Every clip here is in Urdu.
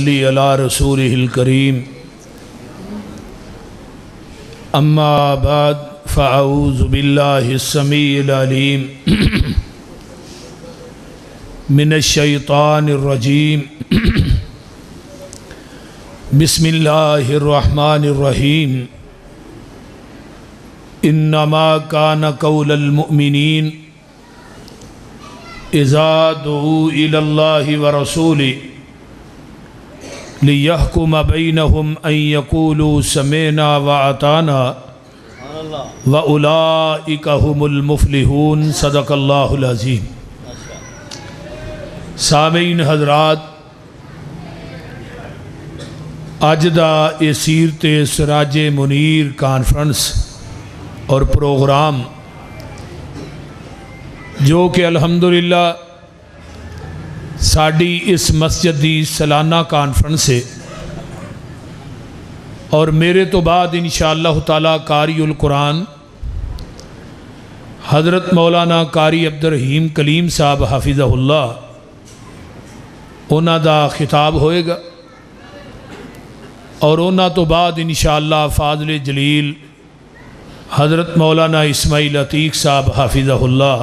صلی علی رسولہ الکریم اما بعد فاعوذ باللہ السمیع العلیم من الشیطان الرجیم بسم اللہ الرحمن الرحیم انما کان قول المؤمنین اذا دعوا الی اللہ ورسولہ لِيَحْكُمَ بَيْنَهُمْ أَن يَقُولُوا سَمِعْنَا وَأَطَعْنَا وَأُولَئِكَ هُمُ الْمُفْلِحُونَ صدق اللہ العظیم۔ سامعین حضرات، اج دا یہ سیرت سراج منیر کانفرنس اور پروگرام جو کہ الحمدللہ ساڑی اس مسجد دی سالانہ کانفرنس ہے اور میرے تو بعد انشاءاللہ تعالی قاری القرآن حضرت مولانا قاری عبدالرحیم کلیم صاحب حافظہ اللہ انہاں دا خطاب ہوئے گا اور انہاں تو بعد انشاءاللہ فاضل جلیل حضرت مولانا اسماعیل عتیق صاحب حافظہ اللہ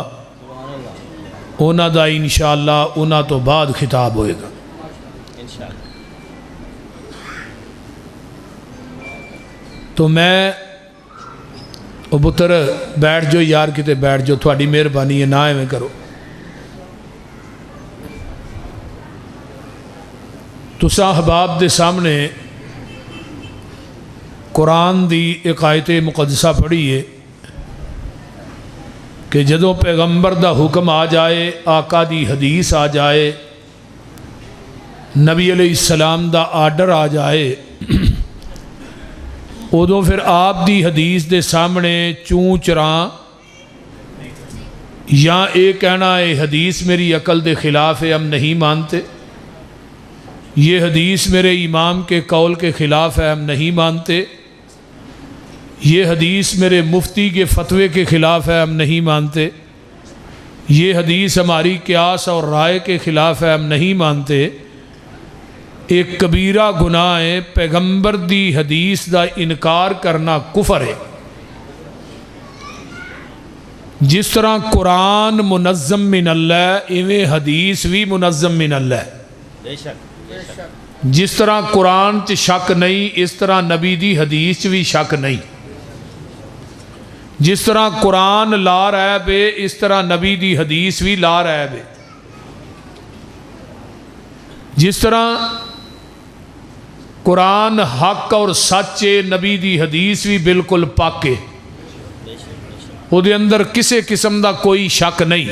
انہاں دا انشاءاللہ انہاں تو بعد خطاب ہوئے گا۔ تو میں او پتر بیٹھ جو یار کتے بیٹھ جو، تھوڑی مہربانی ہے نہ ایویں کرو۔ تساں احباب دے سامنے قرآن دی ایک آیت مقدسہ پڑھی ہے کہ جدوں پیغمبر دا حکم آ جائے، آقا دی حدیث آ جائے، نبی علیہ السلام دا آرڈر آ جائے، ادوں پھر آپ دی حدیث دے سامنے چوں چراں یا اے کہنا ہے حدیث میری عقل دے خلاف ہے ہم نہیں مانتے، یہ حدیث میرے امام کے قول کے خلاف ہے ہم نہیں مانتے، یہ حدیث میرے مفتی کے فتوے کے خلاف ہے ہم نہیں مانتے، یہ حدیث ہماری قیاس اور رائے کے خلاف ہے ہم نہیں مانتے، ایک کبیرہ گناہ ہے، پیغمبر دی حدیث دا انکار کرنا کفر ہے۔ جس طرح قرآن منظم من اللہ ایویں حدیث بھی منظم من اللہ، جس طرح قرآن چ شک نہیں اس طرح نبی دی حدیث چ بھی شک نہیں، جس طرح قرآن لا ریب ہے اس طرح نبی دی حدیث بھی لا ریب ہے، جس طرح قرآن حق اور سچ ہے نبی دی حدیث بھی بالکل پاک ہے، وہ دے اندر کسے قسم دا کوئی شک نہیں۔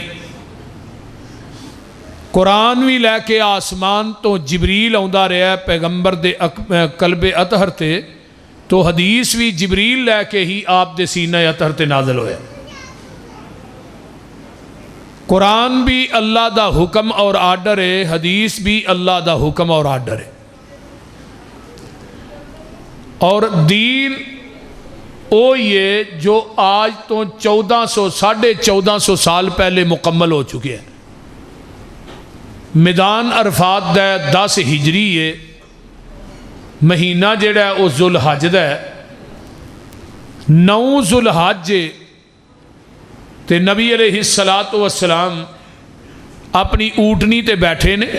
قرآن بھی لے کے آسمان تو جبریل آندا رہا ہے پیغمبر دے قلب اطہر تے، تو حدیث بھی جبریل لے کے ہی آپ دے سینہ اطہر تے نازل ہوئے۔ قرآن بھی اللہ دا حکم اور آرڈر ہے، حدیث بھی اللہ دا حکم اور آرڈر ہے، اور دین او یہ جو آج تو 1400 سال پہلے مکمل ہو چکے ہیں۔ میدان عرفات دا 10 ہجری ہے، مہینہ جڑا ہے وہ ذوالحج دا ہے، 9 ذوالحج تے نبی علیہ السلام اپنی اونٹنی تے بیٹھے نے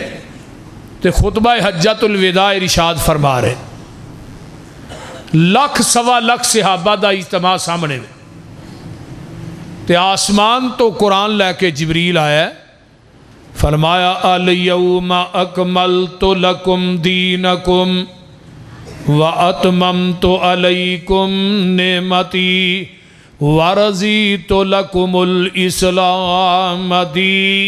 تے خطبہ حجۃ الوداع ارشاد فرما رہے، 1.25 صحابہ دا اجتماع سامنے میں، تے آسمان تو قرآن لے کے جبریل آیا ہے، فرمایا الیوم اکملت لکم دینکم وَأَتْمَمْتُ عَلَيْكُمْ نِعْمَتِي وَرَضِيتُ لَكُمُ الْإِسْلَامَ دِينًا۔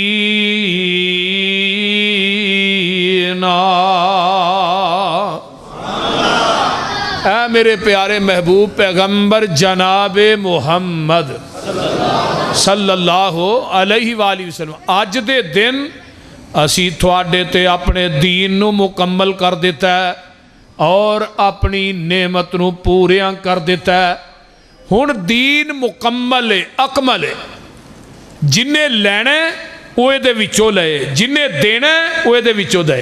اے میرے پیارے محبوب پیغمبر جناب محمد صلی اللہ علیہ وآلہ وسلم، آج دے دن اسی تھوڑے تے اپنے دین نو مکمل کر دیتا ہے اور اپنی نعمت نو پوریاں کر دیتا ہے۔ ہن دین مکمل ہے، اکمل ہے، جنہیں لینا ہے وہ دے وچوں لے، جنہیں دینا ہے وہ دے وچوں دے۔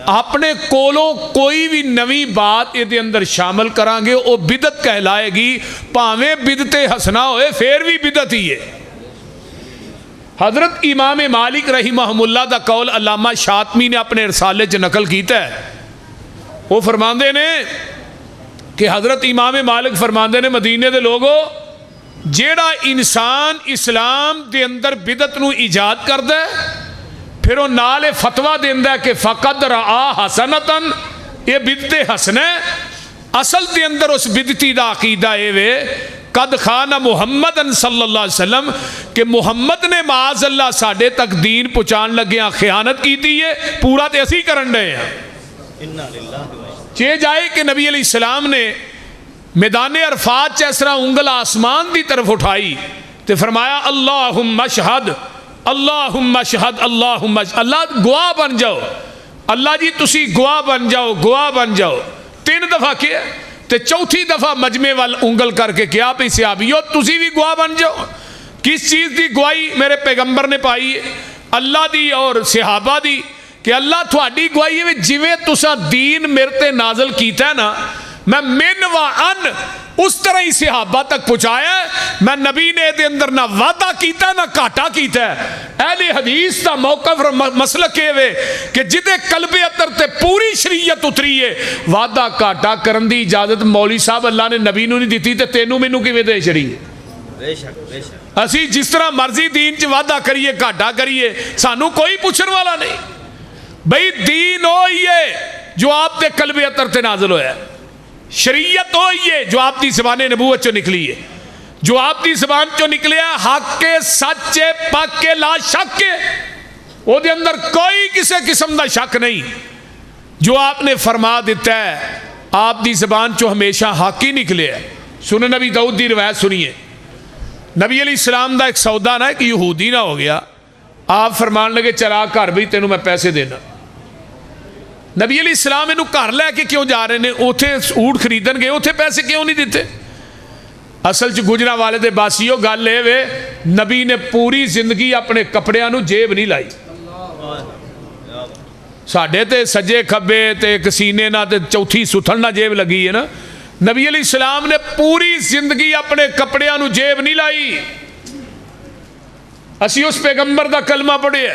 اپنے کولوں کوئی بھی نوی بات یہ اندر شامل کران گے وہ بدعت کہلائے گی، پاویں بدعت حسنہ ہوئے پھر بھی بدعت ہی ہے۔ حضرت امام مالک رحمہ اللہ دا قول علامہ شاطمی نے اپنے رسالے چ نقل کیتا ہے۔ وہ فرماندے نے کہ حضرت امام مالک فرماندے نے مدینے دے لوگو جیڑا انسان اسلام دے اندر بدعت نو ایجاد کردا ہے پھر وہ نال فتویٰ دیندا ہے کہ فقد رآ حسنتن یہ بدعت حسن ہے، اصل دے اندر اس بدعتی دا عقیدہ اے وے قد خان محمد صلی اللہ علیہ وسلم کہ محمد نے معاذ اللہ ساڈے تک دین پہنچان لگیاں خیانت کی تھی ہے، پورا تے اسی کرن رہے ہیں۔ چے جائے کہ نبی علیہ السلام نے میدان عرفات چیسرا انگل آسمان دی طرف اٹھائی تے فرمایا اللہم اشہد اللہم اشہد اللہم اشہد، اللہ گواہ بن جاؤ، اللہ جی تسی گواہ بن جاؤ، گواہ بن جاؤ۔ 3 دفعہ کیا تے چوتھی دفعہ مجمع وال انگل کر کے کیا پہ صحابیو تسی بھی گواہ بن جاؤ۔ کس چیز دی گواہی میرے پیغمبر نے پائی ہے؟ اللہ دی اور صحابہ دی، کہ اللہ تھوڑی گواہی ہے جویں تسا دین میرے تے نازل کیتا ہے نا، میں من و ان اس طرح ہی صحابہ تک پہنچایا ہے۔ میں نبی نے دے اندر نہ وعدہ کیتا نہ گھاٹا کیتا ہے۔ اہل حدیث دا موقف اور مسلک ہے کہ جدے قلب اطہر تے پوری شریعت اتری ہے، وعدہ گھاٹا کرن دی اجازت مولوی صاحب اللہ نے نبی نو نہیں دیتی تے تینوں مینوں کیویں دے چھڑی ہے؟ بے شک بے شک اسی جس طرح مرضی دین چ وعدہ کریے گھاٹا کریے سانو کوئی پوچھن والا نہیں۔ بھئی دین ہوئی ہے جو آپ دے قلب اطہر تے نازل ہویا ہے، شریعت ہوئی ہے جو آپ دی زبان نبوت چو نکلی ہے، جو آپ دی زبان چو نکلیا حق کے سچے پاک کے لا شک کے، وہ دے اندر کوئی کسی قسم دا شک نہیں۔ جو آپ نے فرما دیتا ہے آپ دی زبان چو ہمیشہ حق ہی نکلے ہے۔ سنن نبی داؤد دی روایت سنیے، نبی علیہ السلام دا ایک سودا نہ ایک یہودی نہ ہو گیا، آپ فرمان لگے چلا گھر بھی تینوں میں پیسے دینا۔ نبی علیہ السلام انہوں گھر لے کے کیوں جا رہے ہیں؟ اوتھے اونٹ خریدن گئے، اوتھے پیسے کیوں نہیں دیتے؟ اصل چ گجرا والے دے باسیو گل لے وے نبی نے پوری زندگی اپنے کپڑیاں نو جیب نہیں لائی۔ ساڈے تے سجے کھبے تے ایک سینے نہ تے چوتھی ستھن نہ جیب لگی ہے نا، نبی علیہ السلام نے پوری زندگی اپنے کپڑیاں نو جیب نہیں لائی۔ اسی اس پیغمبر دا کلمہ پڑھے ہے،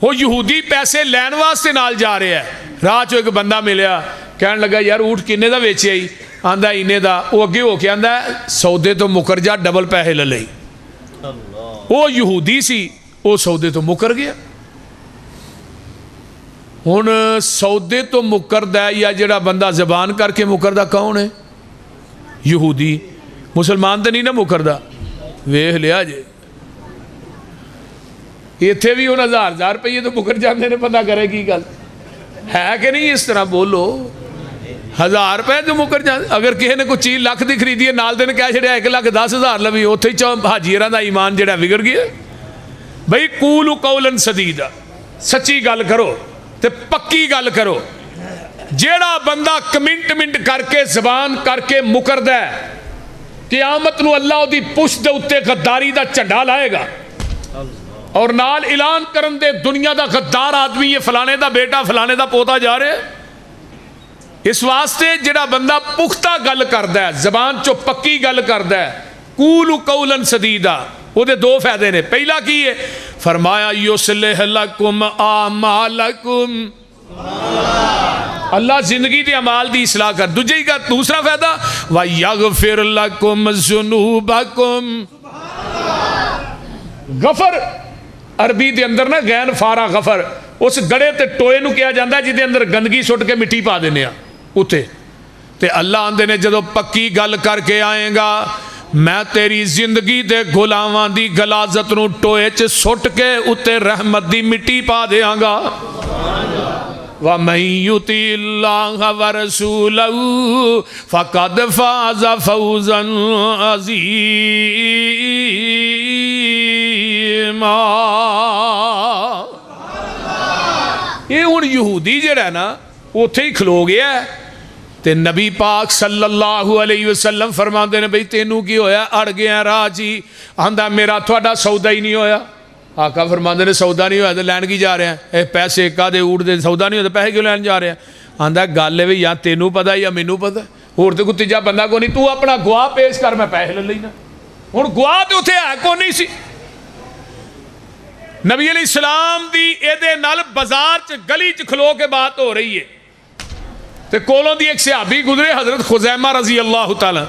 وہ یہودی پیسے لین واسطے نال جا رہے ہیں، راہ چو ایک بندہ ملیا کہنے لگا یار اونٹ کنے دا ویچے آئی؟ آندہ اینے دا، وہ اگے ہو کے آندہ سودے تو مکر جا ڈبل پیسے لے لئی۔ وہ یہودی سی، وہ سودے تو مکر گیا۔ ہن سودے تو مکردہ ہے یا جڑا بندہ زبان کر کے مکردہ کون ہے؟ یہودی۔ مسلمان تو نہیں نا مکردہ، ویکھ لیا جے اتنے بھی انہوں 1000 روپیے تو مکر جاندے نے، پتہ کرے کی گل ہے کہ نہیں؟ اس طرح بولو، 1000 روپے تو مکر جاندے۔ اگر کسی نے کوئی چیز لکھ دی خریدی ہے نال دن کہہ چھڑیا 1,10,000 لوی، اتنے ہی حاجیراں دا ایمان جڑا بگڑ گیا۔ بھئی قولوا قولا سدیدا، سچی گل کرو تے پکی گل کرو۔ جیڑا بندہ کمنٹ منٹ کر کے زبان کر کے مکردا ہے، قیامت نو اللہ دی پشت دے اتے غداری دا جھنڈا لائے گا اور نال اعلان کرن دے دنیا دا غدار آدمی یہ فلانے دا بیٹا فلانے دا پوتا جا رہے۔ اس واسطے جڑا بندہ پختہ گل کردا ہے، زبان چو پکی گل کردا ہے، قولوا قولا سدیدا، وہ دے 2 فائدے نے۔ پہلا کی ہے؟ فرمایا یصلح لکم اعمالکم، اللہ زندگی دے اعمال دی اصلاح کر۔ دوسرا فائدہ وَيَغْفِرْ لَكُمْ ذُنُوبَكُمْ، غفر عربی دے اندر نا غین فارا غفر، اس گڑے تے ٹوئے نو کیا جاندہ ہے جی دے اندر گندگی سٹ کے مٹی پا دینے اتے تے اللہ آندے نے جدو پکی گل کر کے آئیں گا میں تیری زندگی دے غلاواں دی غلاظت نو ٹوئے چ سٹ کے اتے رحمت دی مٹی پا دیاں گا۔ وَمَن يُطِعِ اللَّهَ وَرَسُولَهُ فَقَدْ فَازَ فَوْزًا عَظِيمًا۔ یہ ہن یہودی جڑا ہے نا اوتھے ہی کھلو گیا ہے تے نبی پاک صلی اللہ علیہ وسلم فرماندے نے بھئی تینوں کی ہویا؟ اڑ گیا راہ جی، آندا میرا تھوڑا سودا ہی نہیں ہویا۔ آقا فرماندے نے سودا نہیں ہوا تو لین کی جا رہے ہیں, اے پیسے کا دے اونٹ دے سودا نہیں ہوا تو پیسے کیوں لین جا رہے ہیں؟ آندا گل ہے یا تینوں پتا یا مینوں پتا, اور تو کوئی تیجا بندہ کو نہیں, تو اپنا گواہ پیش کر میں پیسے لے لینا. ہوں گواہ تو اتنے ہے کو نہیں سی. نبی علیہ السلام دی ایدے نال بازار چ گلی چ کھلو کے بات ہو رہی ہے تے کولوں دی ایک صحابی گزرے حضرت خزیمہ رضی اللہ تعالی.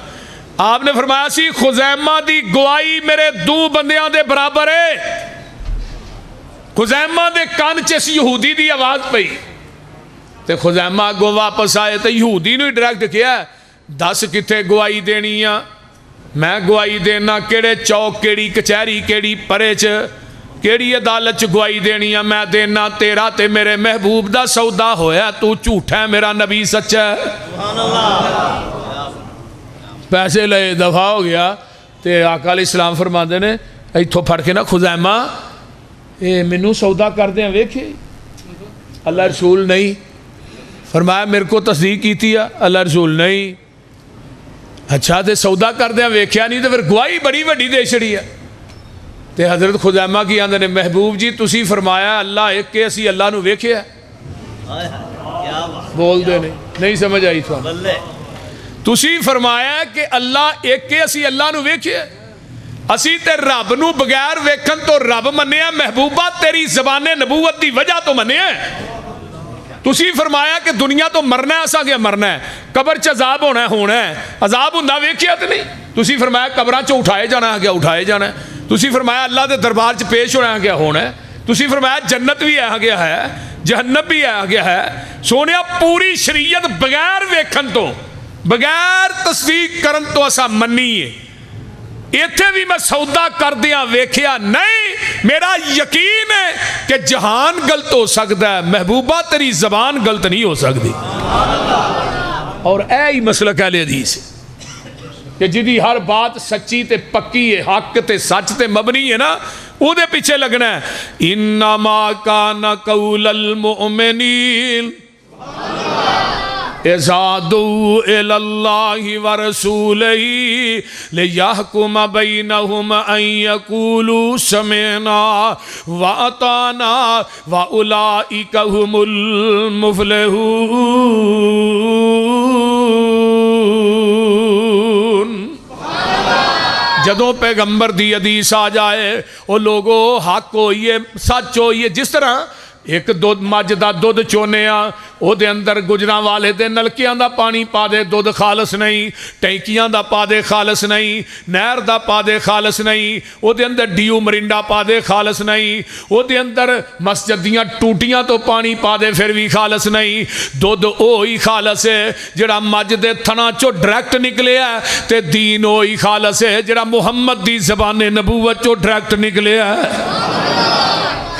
آپ نے فرمایا سی خزیمہ دی گواہی میرے دو بندیاں دے برابر ہے. خزیمہ دے کان چ اس یہودی دی آواز پئی تے خزیمہ اگوں واپس آئے تے یہودی نو ہی ڈائریکٹ کیا دس کتھے گواہی دینی آ؟ میں گواہی دینا کیڑے چوک کیڑی کچہری کیڑی پرے چ کیڑی عدالت چ گواہی دینی آ؟ میں دینا تیرا تے میرے محبوب دا سودا ہویا, تو جھوٹا ہے میرا نبی سچا ہے. سبحان اللہ. پیسے لے دفاع ہو گیا تے آقا علیہ السلام فرماندے نے ایتھوں پھڑ کے نا خزیمہ اے مینوں سودا کر دیں ویکھے. اللہ رسول نہیں. فرمایا میرے کو تصدیق کیتی ہے؟ اللہ رسول نہیں. اچھا تے سودا کر دیں ویکھیا نہیں تو پھر گواہی بڑی وڈی دے چھڑی ہے. تے حضرت خزیمہ کی آندے نے محبوب جی تسی فرمایا اللہ ایک کے اسی اللہ نو ویکھیا. بول دے نہیں سمجھ آئی تھا. تسی فرمایا کہ اللہ ایک کے اسی اللہ نو ویکھیا, اسی تے رب نو بغیر ویکھن تو رب منیا, محبوبہ تیری زبان نبوت دی وجہ تو منیا. تسی فرمایا کہ دنیا تو مرنا ہے, اسا کیا مرنا ہے, قبر چ عذاب ہونا ہے, عذاب ہوندا ویکھیا تے نہیں. تسی فرمایا قبراں چ اٹھائے جانا ہے, کیا اٹھائے جانا ہے. تسی فرمایا اللہ دے دربار چ پیش ہونا ہے, کیا ہونا ہے. تسی فرمایا جنت بھی آ گیا ہے, جہنم بھی آ گیا ہے. سونیا پوری شریعت بغیر ویکھن تو بغیر تصدیق کرن تو اسا منی ہے. ایتھے بھی میں سودا کر دیا ویکھیا نہیں. میرا یقین ہے کہ جہان غلط ہو سکتا ہے, محبوبہ تیری زبان غلط نہیں ہو سکتی. اور اے ہی مسلک اہل حدیث کہ جدی ہر بات سچی تے پکی ہے, حق تے سچ تے مبنی ہے نا, او دے پیچھے لگنا ہے. انما کان قول المؤمنین اذا دعوا الی اللہ ورسولہ لیحکم بینہم ان یقولوا سمعنا واطعنا واولئک ھم المفلحون. جدوں پیغمبر دی حدیث آ جائے او لوگو حق ہوئیے سچ ہوئیے. جس طرح ایک دودھ مجھ دا دودھ چونے او دے اندر گجراں والے دے نلکیاں دا پانی پا دے دودھ خالص نہیں, ٹینکیاں دا پا دے خالص نہیں, نہر دا پا دے خالص نہیں, او دے اندر ڈیو مرنڈا پا دے خالص نہیں, او دے اندر مسجد دیاں ٹوٹیاں تو پانی پا دے پھر بھی خالص نہیں. دودھ اوہی خالص ہے جڑا مجھ دے تھنا چو ڈائریکٹ نکلے ہے, تے دین اوہی خالص ہے جڑا محمد دی زبان نبوت چو ڈائریکٹ نکلے ہے.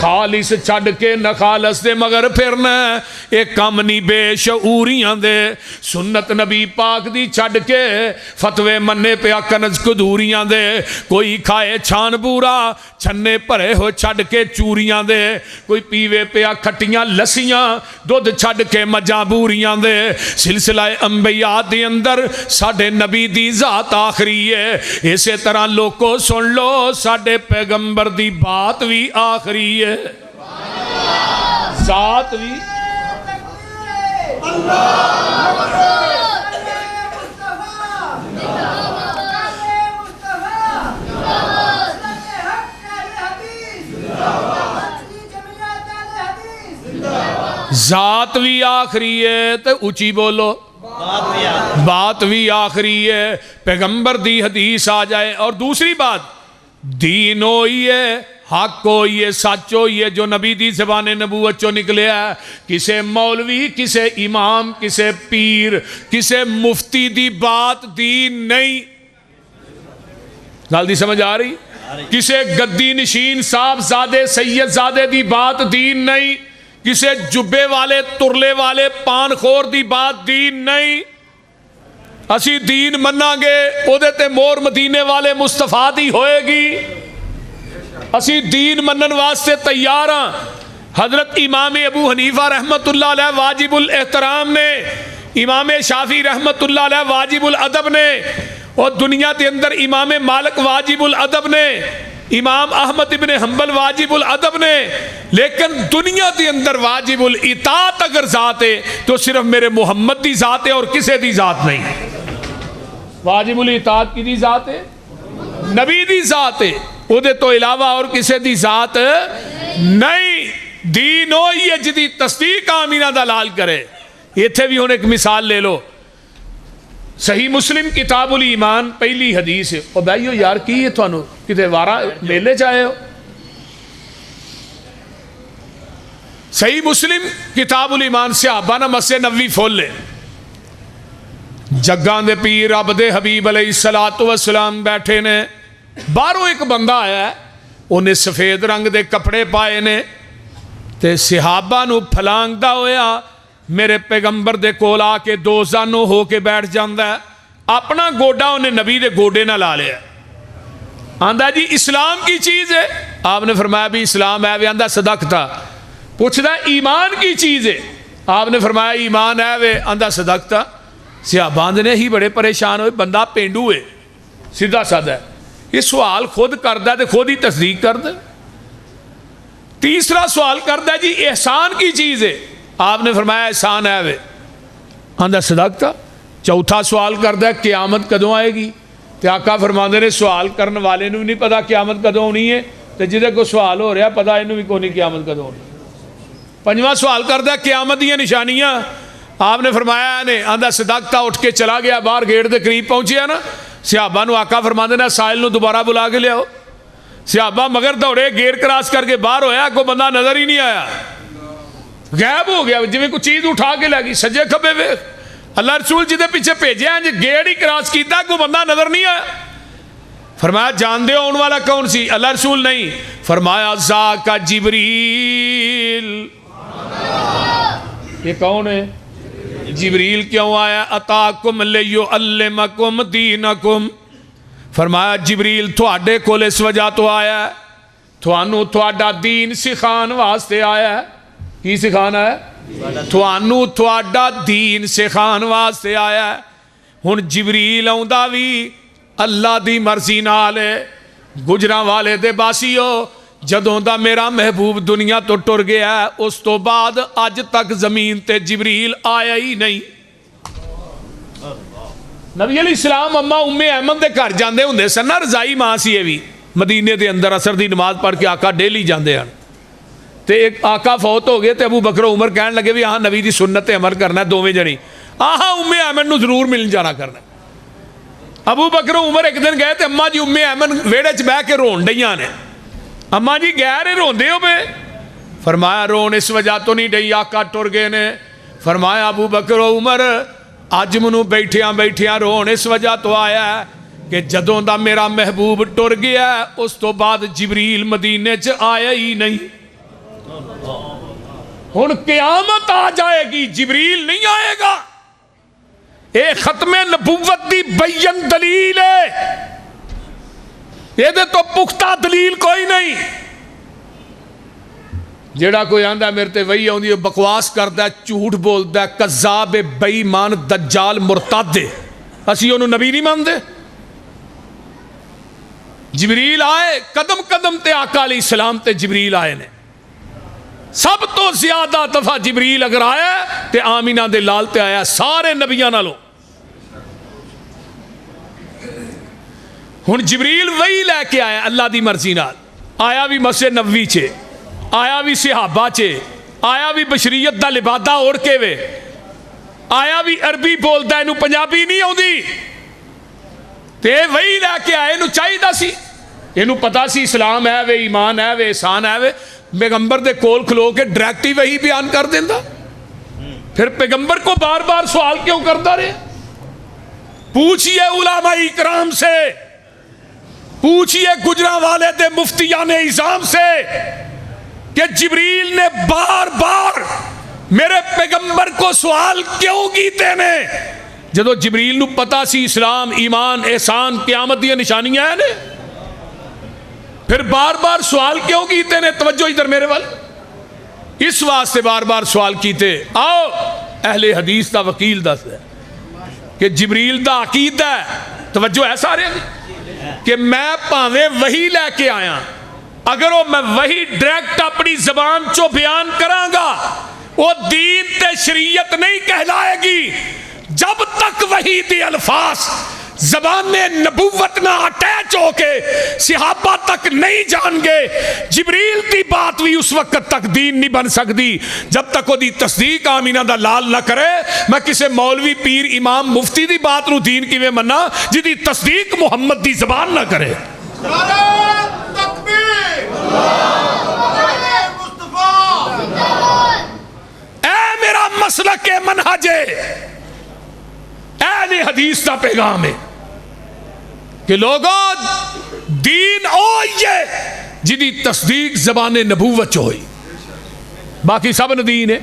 خالص چھڑ کے نہ خالص دے مگر پھرنا ایک کم نہیں بے شعوریاں دے. سنت نبی پاک دی چھڑ کے فتوے منے پہ کنز کدوریاں دے. کوئی کھائے چھان بورا چھنے پرے ہو چھڑ کے چوریاں دے. کوئی پیوے پہ کھٹیاں لسیاں دودھ چھڑ کے مجاں بوریاں دے. سلسلہ انبیاء دی اندر ساڑھے نبی دی ذات آخری ہے. اسی طرح لوگوں سن لو ساڑھے پیغمبر دی بات بھی آخری ہے. ذات بھی ذات بھی آخری ہے. تو اچھی بولو بات بھی آخری ہے. پیغمبر دی حدیث آ جائے. اور دوسری بات دین ہوئی ہے, حق ہوئی ہے, سچ ہوئی ہے جو نبی دی زبان نبوت چو نکلے ہے. کسے مولوی کسے امام کسے پیر کسے مفتی دی بات دین نہیں. جلدی سمجھ آ رہی؟ کسے گدی نشین صاحب زادے سید زادے دی بات دین نہیں. کسے جبے والے ترلے والے پان خور دی بات دین نہیں. اسی دین مننا گے او دے تے مور مدینے والے مصطفیٰ دی ہوئے گی. اسی دین منن واسطے تیار ہاں. حضرت امام ابو حنیفہ رحمت اللہ علیہ واجب الاحترام نے, امام شافعی رحمت اللہ علیہ واجب الادب نے, اور دنیا کے اندر امام مالک واجب الادب نے. امام احمد ابن حنبل واجب الادب نے، لیکن دنیا دے اندر واجب الاطاعت اگر ذات ہے تو صرف میرے محمد دی ذات ہے اور کسے دی ذات نہیں۔ واجب الاطاعت کی دی ذات ہے، نبی دی ذات ہے، او دے تو علاوہ اور کسے دی ذات نہیں۔ دین ہوئی ہے جدی تصدیق آمینہ دا لال کرے۔ ایتھے بھی ہن ایک مثال لے لو، صحیح مسلم کتاب الایمان پہلی حدیث ہے۔ او بھائیو یار کی ہے تھانو کتے وارا میلے چاہے ہو؟ صحیح مسلم کتاب الایمان صحابہ نا مسجد نبوی فول لے، جگاں دے پیر رب دے حبیب علیہ السلام بیٹھے نے، باہروں ایک بندہ آیا ہے، انہیں سفید رنگ دے کپڑے پائے نے تے صحابہ نو پھلانگدا ہویا میرے پیغمبر دے کول آ کے دو زانو ہو کے بیٹھ جاندا ہے، اپنا گوڈا انہیں نبی دے گوڈے نہ لا لیا، آندہ جی اسلام کی چیز ہے؟ آپ نے فرمایا بھی اسلام ہے، آندہ صدقتا۔ پوچھتا ہے ایمان کی چیز ہے؟ آپ نے فرمایا ایمان ہے وے، آندہ صدقتا۔ صحابہ نے ہی بڑے پریشان ہوئے، بندہ پینڈو ہے، سیدھا سادہ ہے، یہ سوال خود کردہ ہے خود ہی تصدیق کردہ۔ تیسرا سوال کردہ جی احسان کی چیز ہے؟ آپ نے فرمایا احسان ہے وے، آندہ صدقتا۔ چوتھا سوال کردہ ہے قیامت کدوں آئے گی؟ تے آقا فرماندے نے سوال کرنے والے نو نہیں پتا قیامت کدوں ہونی ہے، تے جدے کو سوال ہو رہا پتا انہوں بھی کوئی نہیں قیامت کدوں ہونی۔ پنجواں سوال کردہ ہے قیامت دیا نشانیاں؟ آپ نے فرمایا نے، آندہ صدقتا، اٹھ کے چلا گیا، باہر گیٹ دے قریب پہنچیا نا، صحابہ نو آقا فرماندے نے سائل نو دوبارہ بلا کے لیا ہو۔ صحابہ مگر دوڑے، گیٹ کراس کر کے باہر ہویا، کوئی بندہ نظر ہی نہیں آیا، غائب ہو گیا، جویں کوئی چیز اٹھا کے لے گئی، سجے کھبے وے اللہ رسول جدے پیچھے بھیجے ہیں جی گیٹ ہی کراس کیتا، کوئی بندہ نظر نہیں آیا۔ فرمایا جان دے آن والا کون سی؟ اللہ رسول نہیں۔ فرمایا ذاک جبریل۔ یہ کون ہے؟ جبریل کیوں آیا؟ اتاکم لیعلمکم دینکم۔ فرمایا جبریل تھوڑے کول اس وجہ تو آیا ہے، تھوانو تھوڑا دین سکھان واسطے آیا ہے۔ کی سکھانا ہے؟ تھوانو تھوڑا دین سکھان واسطے آیا ہے۔ ہن جبریل آؤندا بھی اللہ دی مرضی نال ہے۔ گجراں والے دے باسیو، جدوں دا میرا محبوب دنیا تو ٹر گیا ہے، اس تو بعد اج تک زمین تے جبریل آیا ہی نہیں۔ نبی علیہ السلام اما ام ایمن دے گھر جاندے ہوندے سن نا، رضائی ماں سی یہ بھی، مدینے دے اندر اثر دی نماز پڑھ کے آقا ڈیلی جاندے ہیں، تے ایک آقا فوت ہو گئے تے ابو بکر و عمر کہنے لگے بھی ہاں نبی دی سنت تے عمل کرنا ہے، دوویں جنی آہاں ام ایمن نو ضرور ملن جانا کرنا۔ ابو بکر و عمر ایک دن گئے تے اما جی ام ایمن ویڑے چ بہ کے رون ڈیاں نے۔ اما جی گہرے روندے ہو پے؟ فرمایا رون اس وجہ تو نہیں ڈئی، آقا ٹر گئے نے۔ فرمایا ابو بکر و عمر اج منو بیٹھیاں بیٹھیاں رون اس وجہ تو آیا ہے کہ جدوں دا میرا محبوب ٹر گیا ہے، اس تو بعد جبریل مدینے چ آیا ہی نہیں۔ ہن قیامت آ جائے گی، جبریل نہیں آئے گا، اے ختم نبوت دی بین دلیل ہے، یہ دے تو پختہ دلیل کوئی نہیں۔ جیڑا کوئی آندہ ہے میرے تے وہی آندی ہے، بکواس کردا ہے، جھوٹ بولدا ہے، کذاب، بے ایمان، دجال، مرتد ہے، اسی انہوں نبی نہیں ماندے۔ جبریل آئے قدم قدم تے آقا علیہ السلام تے جبریل آئے نے، سب تو زیادہ دفعہ جبریل اگر آیا تے آمینہ دے لال تے آیا سارے نبیاں نالوں۔ ہن جبریل وہی لے کے آیا اللہ دی مرضی نال، آیا بھی مسجد نبوی چے، آیا بھی صحابہ چے، آیا بھی بشریت دا لبادہ اوڑھ کے وے، آیا بھی عربی بولدا ہے، انہوں پنجابی نہیں ہوندی، تے وہی لے کے آئے، انہوں چاہی دا سی، انہوں پتا سی اسلام ہے وے، ایمان ہے وے، احسان ہے وے، پیغمبر دے کول کھلو کے ڈائریکٹی وہی بیان کر دیندا۔ پھر پیغمبر کو بار بار سوال کیوں کرتا رہے؟ پوچھئے علماء اکرام سے، پوچھئے گجراں والے دے مفتیان اعظام سے کہ جبریل نے بار بار میرے پیغمبر کو سوال کیوں کیتے نے؟ جدو جبریل نو پتا سی اسلام، ایمان، احسان، قیامت دی نشانیاں ہیں نے، پھر بار بار سوال کیوں کیتے نے؟ توجہ ادھر میرے وال، اس واسطے بار بار سوال کیتے۔ آؤ اہل حدیث دا وکیل دس ہے کہ جبریل دا عقیدہ ہے، توجہ ہے سارے ہیں، کہ میں پاویں وہی لے کے آیا، اگر وہ میں وہی ڈائریکٹ اپنی زبان چو بیان کراں گا وہ دین تے شریعت نہیں کہلائے گی جب تک وہی دی الفاظ زبان نبوت نہ اٹیچ ہو کے صحابہ تک نہیں جان گے۔ جبریل دی بات بھی اس وقت تک دین نہیں بن سکتی جب تک وہ دی تصدیق آمینہ دا لال نہ کرے۔ میں کسے مولوی پیر امام مفتی دی بات نو دین کی میں مننا جی دی تصدیق محمد دی زبان نہ کرے۔ اے میرا مسلک منہج اہل حدیث دا پیغام ہے کہ لوگوں دین اوئیے جدی تصدیق زبان نبوت ہوئی، باقی سب نے دین ہے۔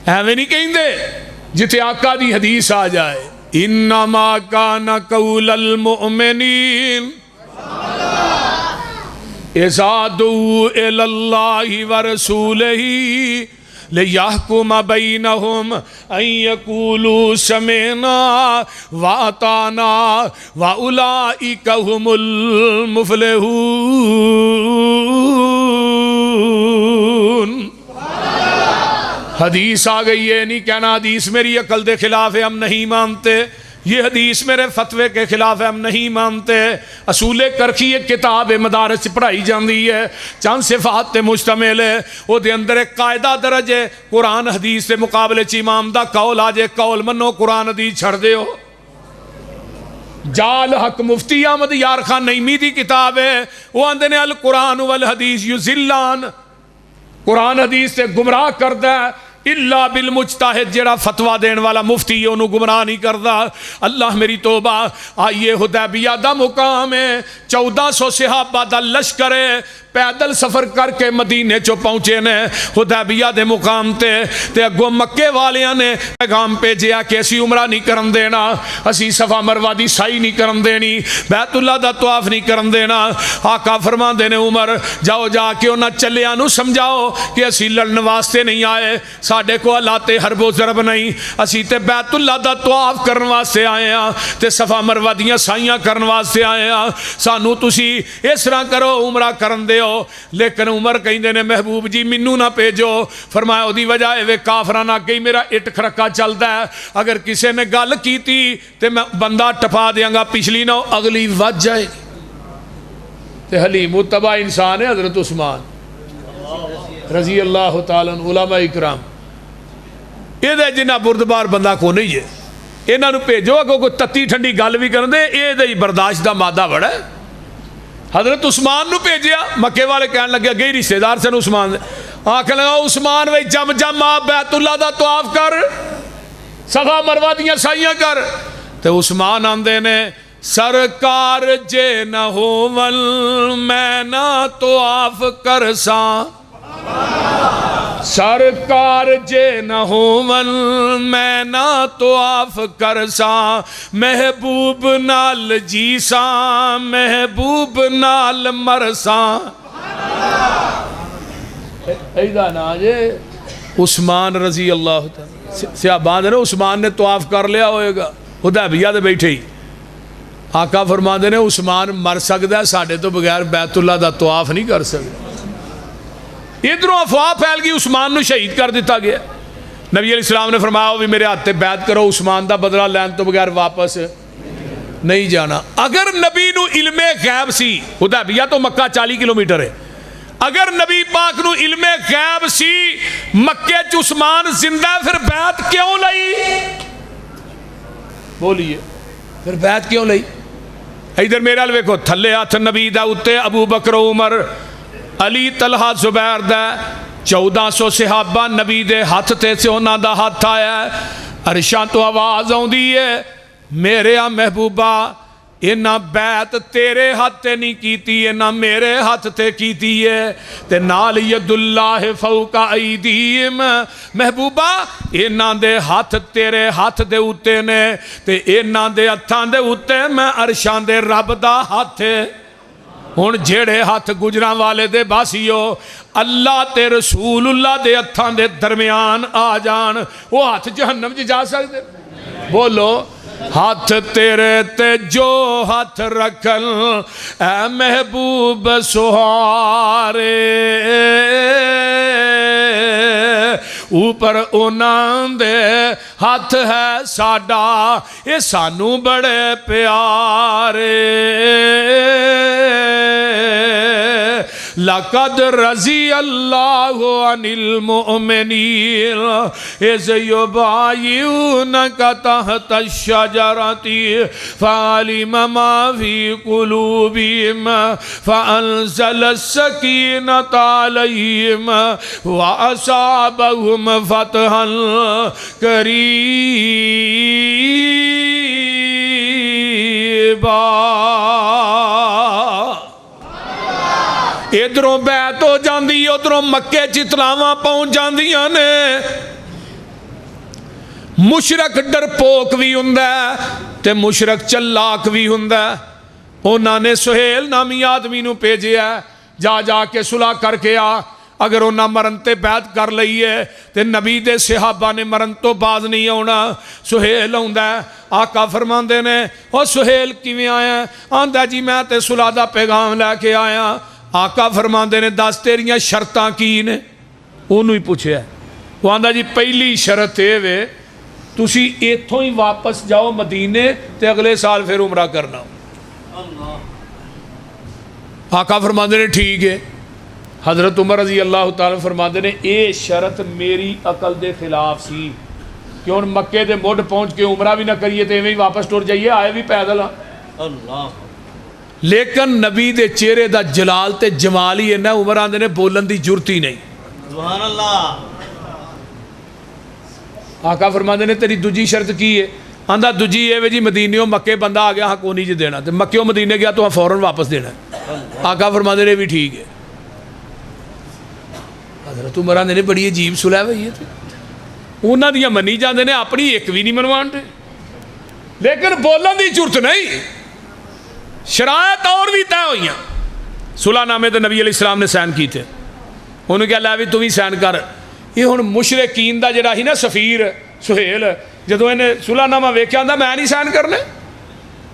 ایویں نہیں کہیں دے جتے آقا دی حدیث آ جائے انما کان قول المؤمنین اذا دعوا الی اللہ ورسولہ لِيَحْكُمَ بَيْنَهُمْ أَن يَقُولُوا سَمِعْنَا وَأَطَعْنَا وَأُولَئِكَ هُمُ الْمُفْلِحُونَ۔ حدیث آ گئی ہے، نہیں کہنا حدیث میری عقل دے خلاف ہے ہم نہیں مانتے، یہ حدیث میرے فتوے کے خلاف ہے ہم نہیں مانتے۔ اصول کرخی ایک کتاب مدارس سے پڑھائی جاندی ہے، چند صفات تے مشتمل ہے، وہ دے اندر ایک قاعدہ درج ہے، قرآن حدیث سے مقابلے چ امام دا قول آ جائے قول منو قرآن حدیث چھڑ دے ہو۔ جال حق مفتی احمد یار خان نعیمی دی کتاب ہے، وہ اندے نے القرآن والحدیث یضلان، قرآن حدیث سے گمراہ کردہ ہے اللہ بالمجتہد، جیڑا فتوہ دین والا مفتی ہے انہوں گمراہ نہیں کردا۔ اللہ میری توبہ، آئیے حدیبیہ دا مقام ہے، 1400 صحابہ دا لشکر ہے، پیدل سفر کر کے مدینے چو پہنچے نے حدیبیہ دے مقام تے اگو مکے والیاں نے پیغام بھیجیا کہ اسی عمرہ نہیں کرن دینا، اسی صفا مروہ دی سائی نہیں کرن دینی، بیت اللہ دا طواف نہیں کرن دینا۔ آقا فرمان دینے عمر جاؤ جا کے انہاں چلیاں نو سمجھاؤ کہ اسی لڑن واسطے نہیں آئے، ساڑھے کو اللہ تے حرب و ضرب نہیں، اسی تے بیت اللہ دا طواف کرن واسطے آئے ہیں تے صفا مروہ دیاں سائیاں کرن واسطے آئے ہیں، سانو تسی اس طرح کرو عمرہ کرن دے۔ لیکن عمر کہیں دینے محبوب جی منو نہ پیجو، فرمایا دی وجہ ہے کافرانہ کہیں میرا اٹ کھرکا چلتا ہے، اگر کسی نے گل کی تھی تو میں بندہ ٹپا دیاں گا، پچھلی نہ اگلی وج جائے۔ تے حلیم متبع انسان ہے حضرت عثمان رضی اللہ تعالیٰ علماء اکرام، یہ دے جنہ بردبار بندہ کو نہیں ہے، انہاں نو پیجو اگر کوئی تتی ٹھنڈی گل بھی کرن دے یہ دے برداشت دا مادہ بڑا ہے۔ حضرت عثمان نو بھیجیا، مکے والے کہنے لگے گئی رشتہ دار سے عثمان دے، آکھنے لگا عثمان وہی جم جم آپ بیت اللہ دا طواف کر، صفا مروہ دیاں سائیاں کر۔ تے عثمان آندے نے سرکار جے نہ ہوون میں نہ طواف کرساں، سرکار جے نہ ہوون میں نہ طواف کرساں، محبوب نال جیساں محبوب نال مرساں۔ ایدہ نا جے عثمان رضی اللہ تعالیٰ صحابان نے عثمان نے طواف کر لیا ہوئے گا، حدیبیہ دے بیٹھے ہی آقا فرما دے نے عثمان مر سکتا ہے ساڑھے تو بغیر بیت اللہ دا طواف نہیں کر سکتا۔ ادھروں افواہ پھیل گئی، عثمان نو شہید کر دیتا گیا۔ نبی علیہ السلام نے فرمایا بھی میرے ہاتھ بیعت کرو، عثمان دا بدلہ لین تو بغیر واپس نہیں جانا۔ اگر نبی نو علم غیب سی، حدیبیہ تو مکہ 40 کلومیٹر ہے، اگر نبی پاک نو علم غیب سی مکے چ عثمان زندہ ہے، پھر بیعت کیوں لئی؟ بولیے پھر بیعت کیوں لئی؟ ادھر میرا ویکھو تھلے ہاتھ نبی دا اتے ابو بکر عمر علی طلحہ زبیر دا 1400 صحابہ نبی دے ہاتھ تے سے انہاں دا ہاتھ آیا ہے، عرشاں تو آواز آؤں دی ہے میرے محبوبہ انہاں بیعت تیرے ہاتھ تے نہیں کیتی انہاں میرے ہاتھ تے کیتی ہے، تے نال ید اللہ فوق ایدیہم، محبوبہ انہاں دے ہاتھ تیرے ہاتھ دے اتے نے تے انہاں دے ہتھاں دے اتے میں عرشاں دے رب دا ہاتھ ہے۔ ہن جیڑے ہاتھ گجراں والے دے باسیو اللہ تے رسول اللہ دے ہتھاں دے درمیان آ جان، وہ ہاتھ جہنم جی جا سکتے؟ بولو ہاتھ تیرے تے جو ہاتھ رکھن اے محبوب سہارے اوپر انہاں دے ہاتھ ہے ساڈا اے سانو بڑے پیارے لقد رضی اللہ عن المؤمنین اذ یبایعونک تحت الشجرۃ فعلم ما فی قلوبہم فانزل السکینۃ علیہم واصابہم فتحا قریبا ادھروں بیعت ہو جاندی ادھروں مکے چتلاواں پہنچ جاندیاں نے مشرک ڈرپوک بھی ہوندا ہے تے مشرک چلاک بھی ہوندا ہے انہاں نے سہیل نامی آدمی نو بھیجیا جا جا کے صلح کر کے آ اگر انہاں مرن تے بیعت کر لئیے تے نبی دے صحابہ نے مرن تو باز نہیں ہونا سہیل ہوندا ہے آقا فرماندے نے او سہیل کیویں آیا آندا جی میں تے صلح دا پیغام لے کے آیا آقا فرماندے نے دس تیریاں شرطاں کی نے انہوں ہی پوچھے وہ آندا جی پہلی شرط ہے وے تسی ایتھوں ہی واپس جاؤ مدینے تے اگلے سال پھر عمرہ کرنا آقا فرماندے نے ٹھیک ہے حضرت عمر رضی اللہ تعالیٰ فرماندے نے اے شرط میری عقل دے خلاف سی کہ ان مکے دے مڈ پہنچ کے عمرہ بھی نہ کریے تے ایویں ہی واپس ٹر جائیے آئے بھی پیدل اللہ لیکن نبی دے چہرے دا جلال تے جمال ہی ہے نا عمر آندے نے بولن دی جرت ہی نہیں سبحان اللہ آقا فرماندے نے تیری دوجی شرط کی ہے آندہ دوجی ہے وے جی مدینیوں مکے بندہ آ گیا ہاں کو نہیں جی دینا تے مکیوں مدینے گیا تو ہاں فوراں واپس دینا ہے آقا فرماندے نے بھی ٹھیک ہے حضرت عمر آندے نے بڑی عجیب صلح ہوئی ہے انہاں دیاں منی جاندے نے اپنی ایک بھی نہیں منوان دے لیکن بولن دی جرت نہیں شرائط اور بھی طے ہوئی ہیں صلح نامے تے نبی علیہ السلام نے سائن کی تھے انہوں کہا لے بھی تو بھی سائن کر یہ ہن مشرکین دا جڑا ہی نا سفیر سہیل جدوں انہیں صلح نامہ ویکھیا ہوندا میں نہیں سائن کرنے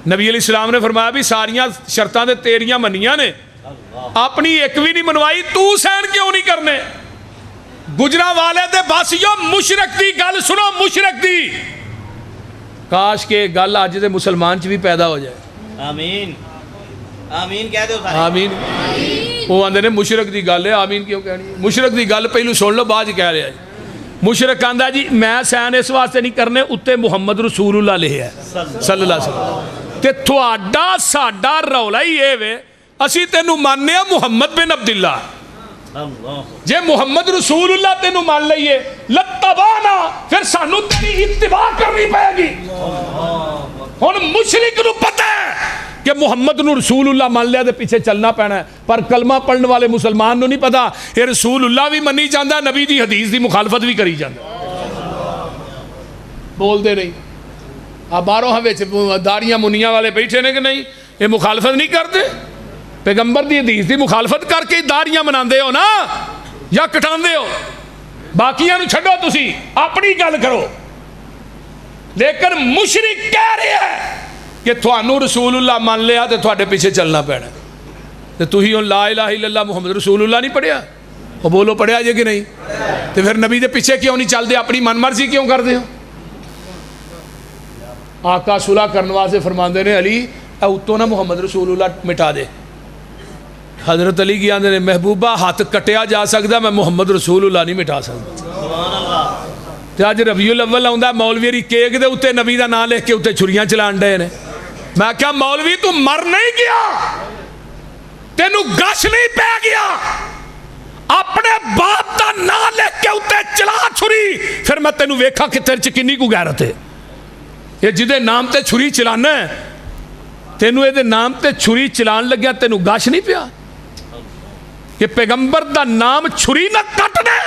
نبی علیہ السلام نے فرمایا بھی ساریاں شرطاں تے تیریاں منیاں نے اپنی ایک بھی نہیں منوائی تو سائن کیوں نہیں کرنے گجرا والے دے باسیوں مشرک دی گل سنو مشرک دی کاش کے گل آج دے مسلمان چ بھی پیدا ہو جائے آمین آمین کہہ دو آمین وہ آندے نے مشرک دی گل ہے آمین کیوں کہنی ہے مشرک دی گل پہلو سن لو بعد کہہ رہا ہے مشرک آندا جی میں سین اس واسطے نہیں کرنے اتے محمد رسول اللہ لکھیا ہے صلی اللہ علیہ وسلم تے تھوڑا ساڈا رولا ہی اے وے اسی تینوں ماننے ہیں محمد بن عبداللہ جے محمد رسول اللہ تینوں مان لئیے لتبانا پھر سانو تیری اتباع کرنی پائے گی ہن مشرک نو پتہ ہے کہ محمد نو رسول اللہ مان لیا دے پیچھے چلنا پینا ہے پر کلمہ پڑھنے والے مسلمان نو نہیں پتا یہ رسول اللہ بھی منی جاندہ نبی دی حدیث دی مخالفت بھی کری جاندہ بول دے نہیں اب باروں ہمیں داریاں منیاں والے بیٹھے نے کہ نہیں یہ مخالفت نہیں کرتے پیغمبر دی حدیث دی مخالفت کر کے داریاں مناندے ہو نا یا کٹاندے ہو باقیاں نو چھڑو تسی اپنی گل کرو لیکن مشرک کہہ رہے ہیں کہ تھوانو رسول اللہ مان لیا تو تھوڑے پیچھے چلنا پینا تو تھی ہوں لا الہ الا اللہ محمد رسول اللہ نہیں پڑھیا وہ بولو پڑھیا جے کہ نہیں تو پھر نبی دے پیچھے کیوں نہیں چل دے اپنی من مرضی کیوں کر دے ہو آقا صلح کرنے واسطے فرماندے نے علی اتوں نہ محمد رسول اللہ مٹا دے حضرت علی کی آندے نے محبوبہ ہاتھ کٹیا جا سکتا میں محمد رسول اللہ نہیں مٹا سکتا تو آج ربیع الاول آندا مولوی ری کیک دے اتے نبی دا نام لکھ کے اتے چھریاں چلان ڈے نے میں کہا مولوی تو مر نہیں گیا تینوں گش نہیں پہ گیا اپنے باپ دا نام لکھ کے اتے چلا چھری پھر میں تینوں ویکھا کہ تیرے چکنی کو غیرت ہے یہ جدے نام تے چھری چلانا ہے تینوں یہ نام تے چھری چلان لگیا تینوں گش نہیں پیا کہ پیغمبر دا نام چھری نہ کٹنے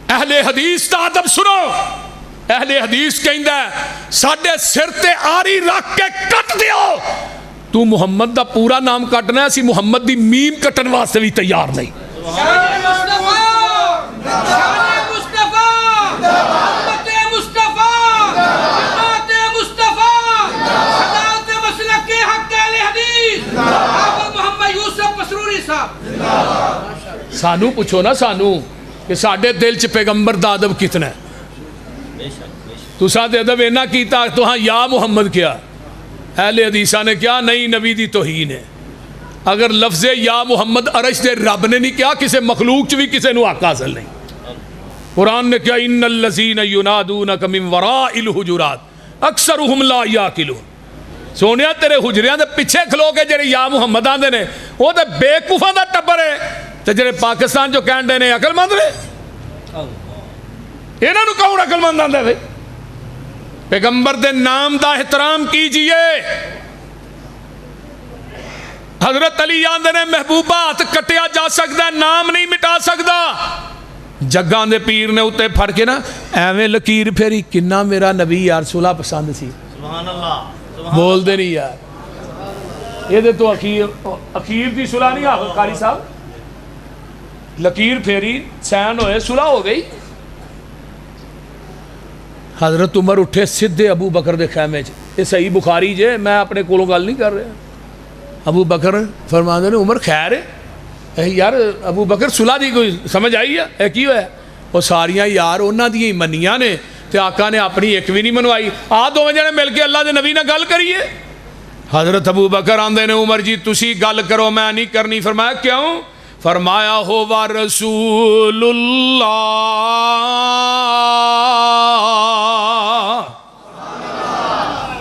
اہل حدیث دا ادب سنو اہل حدیث کہندا ہے ساڈے سر تے آری رکھ کے کٹ دیو تو محمد دا پورا نام کٹنا ہے اسی محمد دی میم کٹن واسطے بھی تیار نہیں سانو پوچھو نا سانو کہ ساڈے دل چ پیغمبر دا ادب کتنا ہے. تساں تے ادب اینا کیتا تو ہاں یا محمد کیا اہل حدیثاں نے کیا نہیں نبی دی توہین ہے. اگر لفظ یا محمد عرش دے رب نے نہیں کیا کسی مخلوق چ بھی کسی نو حق حاصل نہیں. قرآن نے کیا ان الذین ینادونک من وراء الحجرات اکثرهم لا یعقلون. سونیا تیرے حجریاں دے پیچھے کھلو کے جڑے یا محمد آندے نے وہ تے بیوقوفاں دا ٹبر ہے تے جڑے پاکستان جو کہن دے نے عقل مند نے انہاں نو کون عقل مند آندا ہے؟ پیغمبر دے نام دا احترام کیجئے. حضرت علی آندے نے محبوبہ ہاتھ کٹیا جا سکتا ہے نام نہیں مٹا سکتا. جگاں دے پیر نے اتے پھڑ کے نا ایویں لکیر پھیری کنا میرا نبی یا رسولہ پسند سی. سبحان اللہ بول دے نہیں یار یہ دے تو اخیر دی صلح نہیں آخر قاری صاحب لکیر پھیری سین ہوئے صلح ہو گئی. حضرت عمر اٹھے سدھے ابو بکر دے خیمے چ. یہ صحیح بخاری جے میں اپنے کولوں گل نہیں کر رہا. ابو بکر فرماندے نے عمر خیر ہے یار ابو بکر صلح دی کوئی سمجھ آئی ہے اے کی ہویا وہ ساریاں یار انہاں دی منیاں نے تے آقا نے اپنی ایک بھی نہیں منوائی. آ دوویں جنے مل کے اللہ دے نبی نال گل کریے. حضرت ابو بکر آندے نے عمر جی تسی گل کرو میں نہیں کرنی. فرمایا کیوں؟ فرمایا ہوا رسول اللہ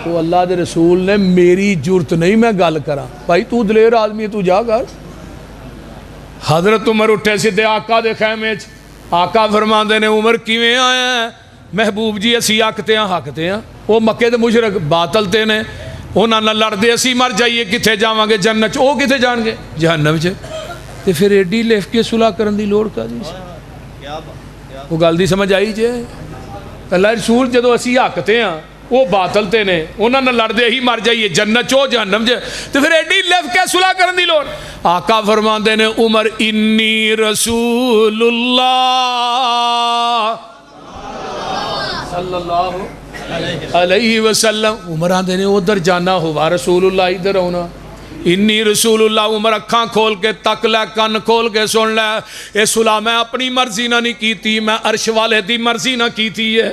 وہ اللہ دے رسول نے میری جرت نہیں میں گل کراں. بھائی تو دلیر آدمی ہے تو جا کر. حضرت عمر اٹھے سیدھے آقا دے خیمے چ. آقا فرماندے نے عمر کیویں آیا ہے؟ محبوب جی اسی حقتے ہیں حقتے ہیں. وہ مکے دے مشرک باطل تے نے انہاں نال لڑدے اسی مر جائیے کتھے جاواں گے جنت چ. وہ کتھے جان گے جہنم چ. تے پھر ایڈی لکھ کے صلح کرن دی لوڑ کا دی وہ گل دی سمجھ آئی جے. اللہ رسول جدو اسی حقتے ہیں وہ باطل تے نے انہاں نال لڑدے ہی مر جائیے جنت چ جہنم چ. تے پھر ایڈی لکھ کے صلح کرن دی لوڑ. آقا فرماندے نے عمر انی رسول اللہ صلی اللہ علیہ وسلم. عمر آندے نے ادھر جانا ہوا رسول اللہ ادھر ہونا. انی رسول اللہ. عمر اکھاں کھول کے تک لے کن کھول کے سن لے. اے صلح میں اپنی مرضی نہ نہیں کیتی میں عرش والے دی مرضی نہ کیتی ہے.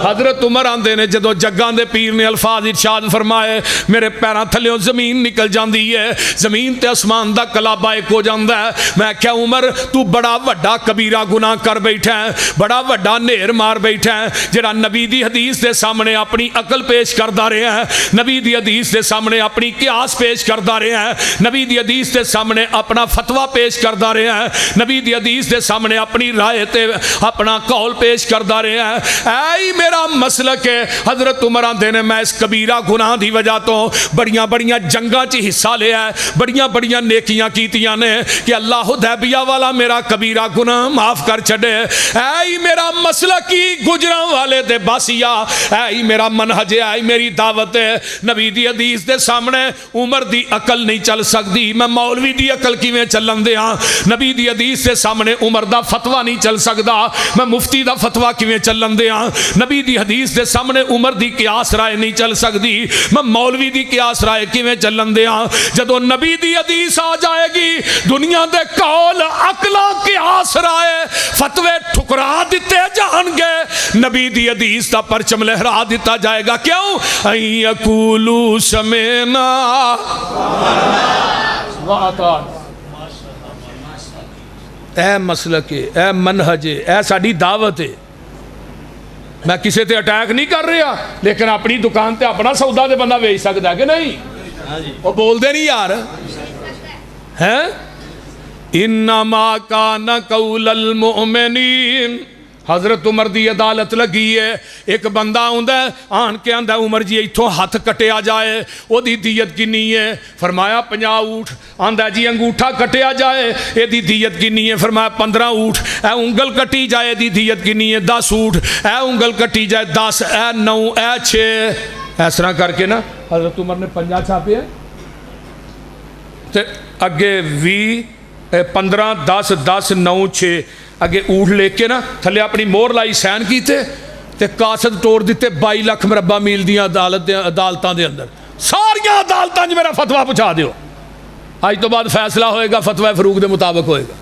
حضرت عمر آندے نے جدو جگاں دے پیر نے الفاظ ارشاد فرمائے میرے پیراں تھلیوں زمین نکل جاندی ہے زمین تے اسمان دا کلابہ ایک ہو جاندا ہے. میں کیا عمر تو بڑا وڈا کبیرہ گناہ کر بیٹھا ہے بڑا وڈا نیر مار بیٹھا ہے جڑا نبی دی حدیث دے سامنے اپنی عقل پیش کردا رہا ہے نبی دی حدیث دے سامنے اپنی قیاس پیش کردا رہا ہے نبی دی حدیث دے سامنے اپنا فتویٰ پیش کردا رہا ہے نبی دی حدیث دے سامنے اپنی رائے تے اپنا قول پیش کردا رہا ہے. اے میرا مسلک ہے. حضرت عمر آندے نے میں اس کبیرہ گناہ دی وجہ تو بڑیاں بڑیاں جنگاں چ حصہ لیا ہے بڑیاں بڑیاں نیکیاں کیتیاں نے کہ اللہ حدیبیہ والا میرا کبیرہ گناہ معاف کر چھڑے. اے میرا مسلکی گجراں والے دے باسیا اے میرا منہج ہے اے میری دعوت ہے. نبی دی حدیث دے سامنے عمر دی عقل نہیں چل سکتی میں مولوی دی عقل کیویں چلن دیاں. نبی دی حدیث دے سامنے عمر دا فتویٰ نہیں چل سکتا میں مفتی دا فتویٰ کیویں چلن دیاں. نبی دی حدیث دے سامنے عمر دی قیاس رائے نہیں چل سکتی میں مولوی دی قیاس رائے کیویں چلن دیاں. جدو نبی دی حدیث آ جائے گی دنیا دے قول عقلاں قیاس رائے فتوے ٹھکرا دیتے جان گے نبی دی حدیث دا پرچم لہرا دیتا جائے گا. کیوں؟ ان یقولوا سمعنا واطعنا. اے مسلک اے منہج اے ساڈی دعوت ہے. میں کسی تے اٹیک نہیں کر رہا لیکن اپنی دکان تے اپنا سودا دے بندہ بیچ سکتا ہے کہ نہیں؟ وہ بول دے نہیں یار ہیں. انما کان قول المؤمنین. حضرت عمر دی عدالت لگی ہے ایک بندہ ہوندا ہے آن کے آندا عمر جی ایتھوں ہاتھ کٹیا جائے او دی دیت کنی ہے. فرمایا 50 اونٹ. آندا جی انگوٹھا کٹیا جائے اے دی دیت کنی ہے. فرمایا 15 اونٹ. اے انگل کٹی جائے دی دیت کنی ہے 10 اونٹ. اے انگل کٹی جائے 10 اے 9 اے 6. اس طرح کر کے نا حضرت عمر نے 50 چھاپے ہیں تے اگے 20 15 10 10 9 6 اگے اونٹ لے کے نا تھلے اپنی مور لائی سین کیتے تے قاصد توڑ دیتے 22 لاکھ مربع میل دیاں عدالتاں دے اندر ساریاں عدالتاں جو میرا فتویٰ پہنچا دیو. آج تو بعد فیصلہ ہوئے گا فتویٰ فروغ دے مطابق ہوئے گا.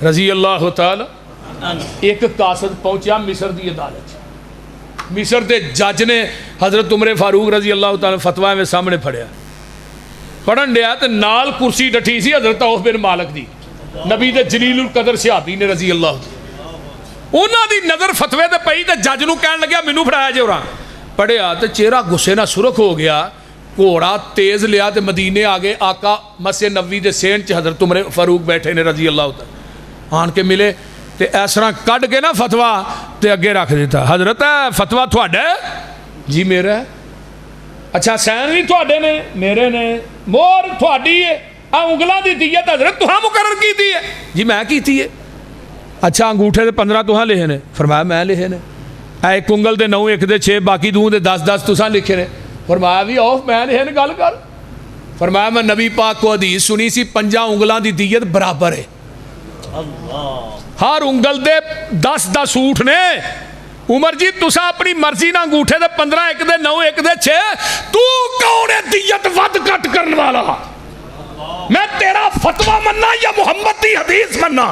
رضی اللہ تعالی ایک قاصد پہنچیا مصر دی عدالت، مصر دے جج نے حضرت عمر فاروق رضی اللہ تعالی فتوی میں سامنے پڑھیا، پڑھن ڈیا تے نال کرسی ڈٹھی سی حضرت عوف بن مالک دی، نبی دے جلیل القدر صحابی نے رضی اللہ تعالی، انہاں دی نظر فتوی تے پئی تے جج نو کہن لگیا مینوں پڑھایا جے اورا، پڑھیا تے چہرہ غصے نال سرخ ہو گیا، گھوڑا تیز لیا تے مدینے آگے آقا مسجد نبوی دے سین چ حضرت عمر فاروق بیٹھے نے رضی اللہ تعالی، آن کے ملے تے اس طرح کڈ کے نا فتوی تے اگے رکھ دیتا، حضرت فتوی تھوڑا ہے؟ جی میرا ہے۔ اچھا سین بھی تھوڑے نے؟ میرے نے۔ مور تھوڑی ہے؟ انگلاں دی دیت حضرت تہاں مقرر کیتی ہے؟ جی میں کیتی ہے۔ اچھا انگوٹھے دے 15 تہاں لکھے نے؟ فرمایا میں لکھے نے۔ ایک انگل دے 9 ایک دے 6 باقی دوں دے 10 تساں لکھے نے؟ فرمایا بھی اوف میں لکھے نے گل کر۔ فرمایا میں نبی پاک کو حدیث سنی سی 5 انگلاں دی دیت برابر ہے، ہر انگل دے 10 اونٹ نے۔ عمر جی تسا اپنی مرضی نہ انگوٹھے دے 15 ایک دے 9 ایک دے 6 تو کون ہے دیت ود کٹ کرنے والا؟ میں تیرا فتویٰ مننا یا محمد دی حدیث مننا؟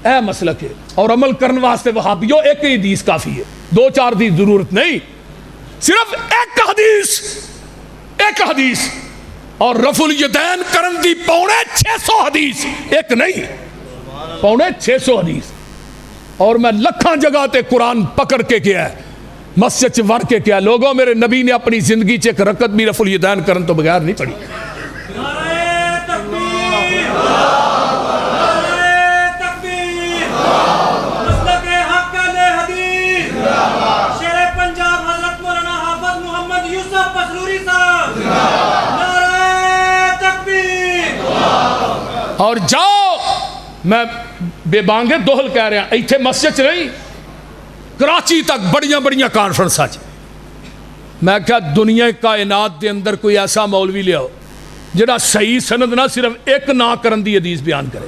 اے مسلک ہے اور عمل کرنے واسطے وہابیوں ایک ہی حدیث کافی ہے، 2-4 دی ضرورت نہیں، صرف ایک حدیث اور رفع الیدین کرن دی 650 حدیث، ایک نہیں 650 حدیث، اور میں لکھاں جگہ تے قرآن پکڑ کے کیا ہے، مسجد چ ور کے کیا۔ لوگوں میرے نبی نے اپنی زندگی چ ایک رکعت بھی رفع الیدین کرن تو بغیر نہیں پڑھی۔ اور جاؤ میں بے بانگے دوہل کہہ رہا ہوں، ایتھے مسجد چ نہیں کراچی تک بڑیاں بڑیاں کانفرنس آج، میں کہا دنیا کائنات دے اندر کوئی ایسا مولوی لے آؤ جڑا صحیح سند نہ صرف ایک نہ کرن دی حدیث بیان کرے،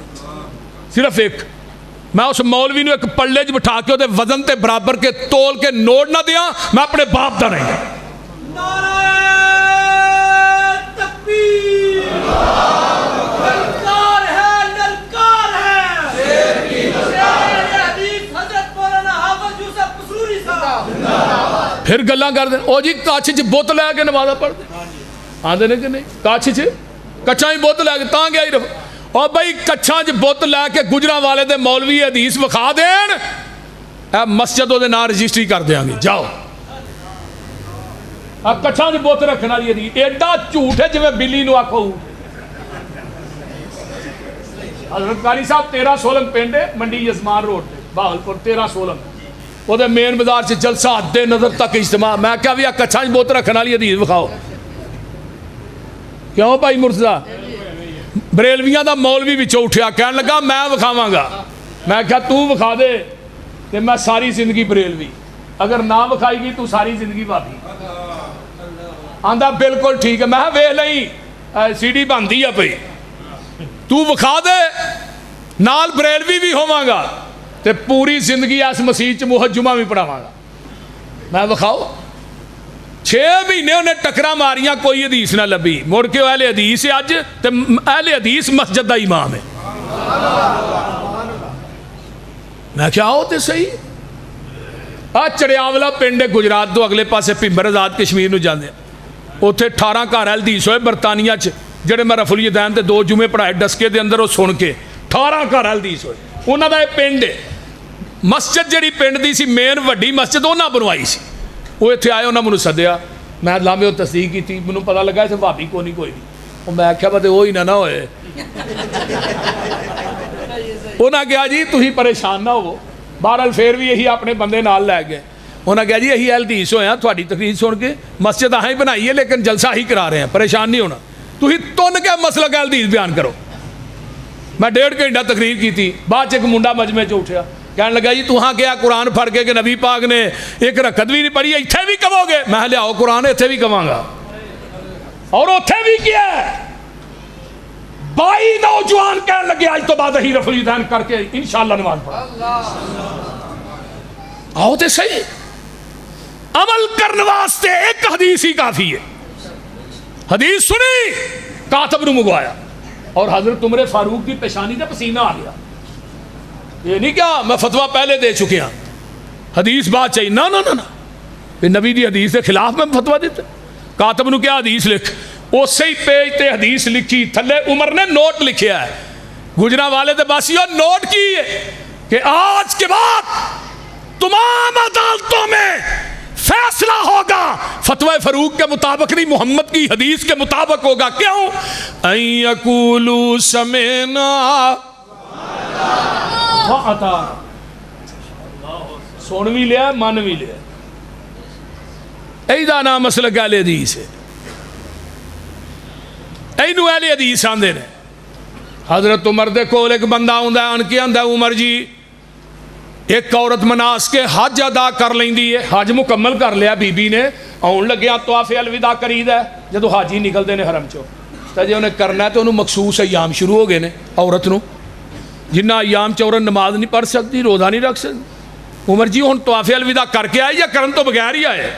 صرف ایک۔ میں اس مولوی نو ایک پلے چ بٹھا کے وزن تے برابر کے تول کے نوٹ نہ دیاں، میں اپنے باپ دا نہیں۔ پھر گلاں کر دیں او جی کچھ چ بت لے کے نمازاں پڑھ دیں، آندے نے کہ نہیں کچھ چ کچھاں ہی بت لے کے تاں گیا ہی رہو۔ اور بھائی کچھاں چ بت لے کے گجراں والے دے مولوی حدیث وکھا دین، اے مسجد دے نام رجسٹری کر دیاں گے، جاؤ۔ اب کچھاں چ بت رکھن والی حدیث ایڈا جھوٹ ہے جویں بلی نو آکھو۔ حضرت قاری صاحب 13 سولنگ پنڈ ہے منڈی یزمان روڈ تے بہاولپور، 13 سولنگ وہ دے مین بازار سے جلسہ حد نظر تک اجتماع۔ میں کیا بھی کچھاں بوت رکھنے والی حدیث وکھاؤ۔ کیوں بھائی مرتضی بریلویاں دا مولوی وچوں اٹھیا کہنے لگا میں وکھاواں گا، میں کہا تو وکھا دے تے میں ساری زندگی بریلوی، اگر نہ وکھائی گی تو ساری زندگی بھابی۔ آندا بالکل ٹھیک ہے، میں ویکھ لئی سی ڈی بندی ہے پئی، تو وکھا دے نال بریلوی بھی ہوواں گا تے پوری زندگی اس مسیح چ موحد جمعہ بھی پڑھاواں گا۔ میں وکھاؤ 6 مہینے انہیں ٹکرا ماریاں، کوئی حدیث نہ لبھی، مڑ کے اہل حدیث اج تے اہل حدیث مسجد دا امام ہے۔ میں کیا ہو تے صحیح چڑیاولا پنڈ گجرات تو اگلے پاسے پمبر آزاد کشمیر نو جاندے، اوتھے 18 گھر اہل حدیث ہوئے برطانیہ چ، جڑے میں رفع الیدین تے 2 جمعے پڑھائے ڈسکے دے اندر، وہ سن کے 18 گھر اہل حدیث ہوئے۔ انہاں دا ایک پنڈ ہے، مسجد جڑی پنڈ دی سی مین وڈی مسجد انہاں بنوائی سی، وہ اتنے آئے انہاں مجھے سدیا، میں لامے وہ تصدیق کی تھی، مجھے پتا لگا اسے بھابی کوئی نہیں، وہ میں کیا پتے وہی نہ ہوئے۔ انہاں کہا جی تھی پریشان نہ ہو، بہرحال پھر بھی یہی اپنے بندے نال لے گئے۔ انہاں کہا جی یہی اہل حدیث ہوئے ہیں، تھوڑی تقریر سن کے مسجد ہی بنائی ہے لیکن جلسہ ہی کرا رہے ہیں، پریشان نہیں ہونا، تھی تن کے مسلک اہل حدیث بیان کرو۔ میں 1.5 گھنٹہ تقریر کی تھی، بعد ایک منڈا مجمع چ اٹھیا، کہنے لگا جی تہاں کیا قرآن پڑھ کے کہ نبی پاک نے ایک رکعت بھی نہیں پڑھی، اتھے بھی کہو گے؟ میں لیاؤ قرآن اتھے بھی کہاں گا، اور اتھے بھی کیا ہے۔ 22 نوجوان کہنے لگے آج تو بعد ہی رفع الیدین کر کے انشاءاللہ نماز پڑھا۔ آؤ تے صحیح، عمل کرنے واسطے ایک حدیث ہی کافی ہے۔ حدیث سنی، کاتب نو منگوایا، اور حضرت عمر فاروق کی پیشانی سے پسینہ آ گیا. یہ نہیں کیا میں فتویٰ پہلے دے چکے ہاں حدیث بات چاہیے نا نا نا نا نبی دی حدیث کے خلاف میں فتویٰ دیتا. کاتب نو کیا حدیث لکھ اسی ہی پیج تے حدیث لکھی تھلے عمر نے نوٹ لکھیا ہے گجرا والے تے باسیوں نوٹ کی ہے کہ آج کے بعد تمام عدالتوں میں فیصلہ ہوگا فتوی فاروق کے مطابق نہیں محمد کی حدیث کے مطابق ہوگا. کیوں؟ ان یقولوا سمعنا واطعنا. سن بھی لیا من بھی لیا. ایدہ نام مسلک اہل حدیث ہے. اینو اہل حدیث آندے نے. حضرت عمر دے کول ایک بندہ ہوندا ہے ان کے آندا عمر جی ایک عورت مناس کے حج ادا کر لیندی ہے. حج مکمل کر لیا بی بی نے آن لگیا طواف الوداع کرید ہے جدو حاجی نکلتے ہیں حرم چو تو جی انہیں کرنا ہے تو انہوں مخصوص ایام شروع ہو گئے نے عورت نو جنہ ایام چ عورت نماز نہیں پڑھ سکتی روزہ نہیں رکھ سکتی. عمر جی ہن طواف الوداع کر کے آئے یا کرن تو بغیر ہی آئے؟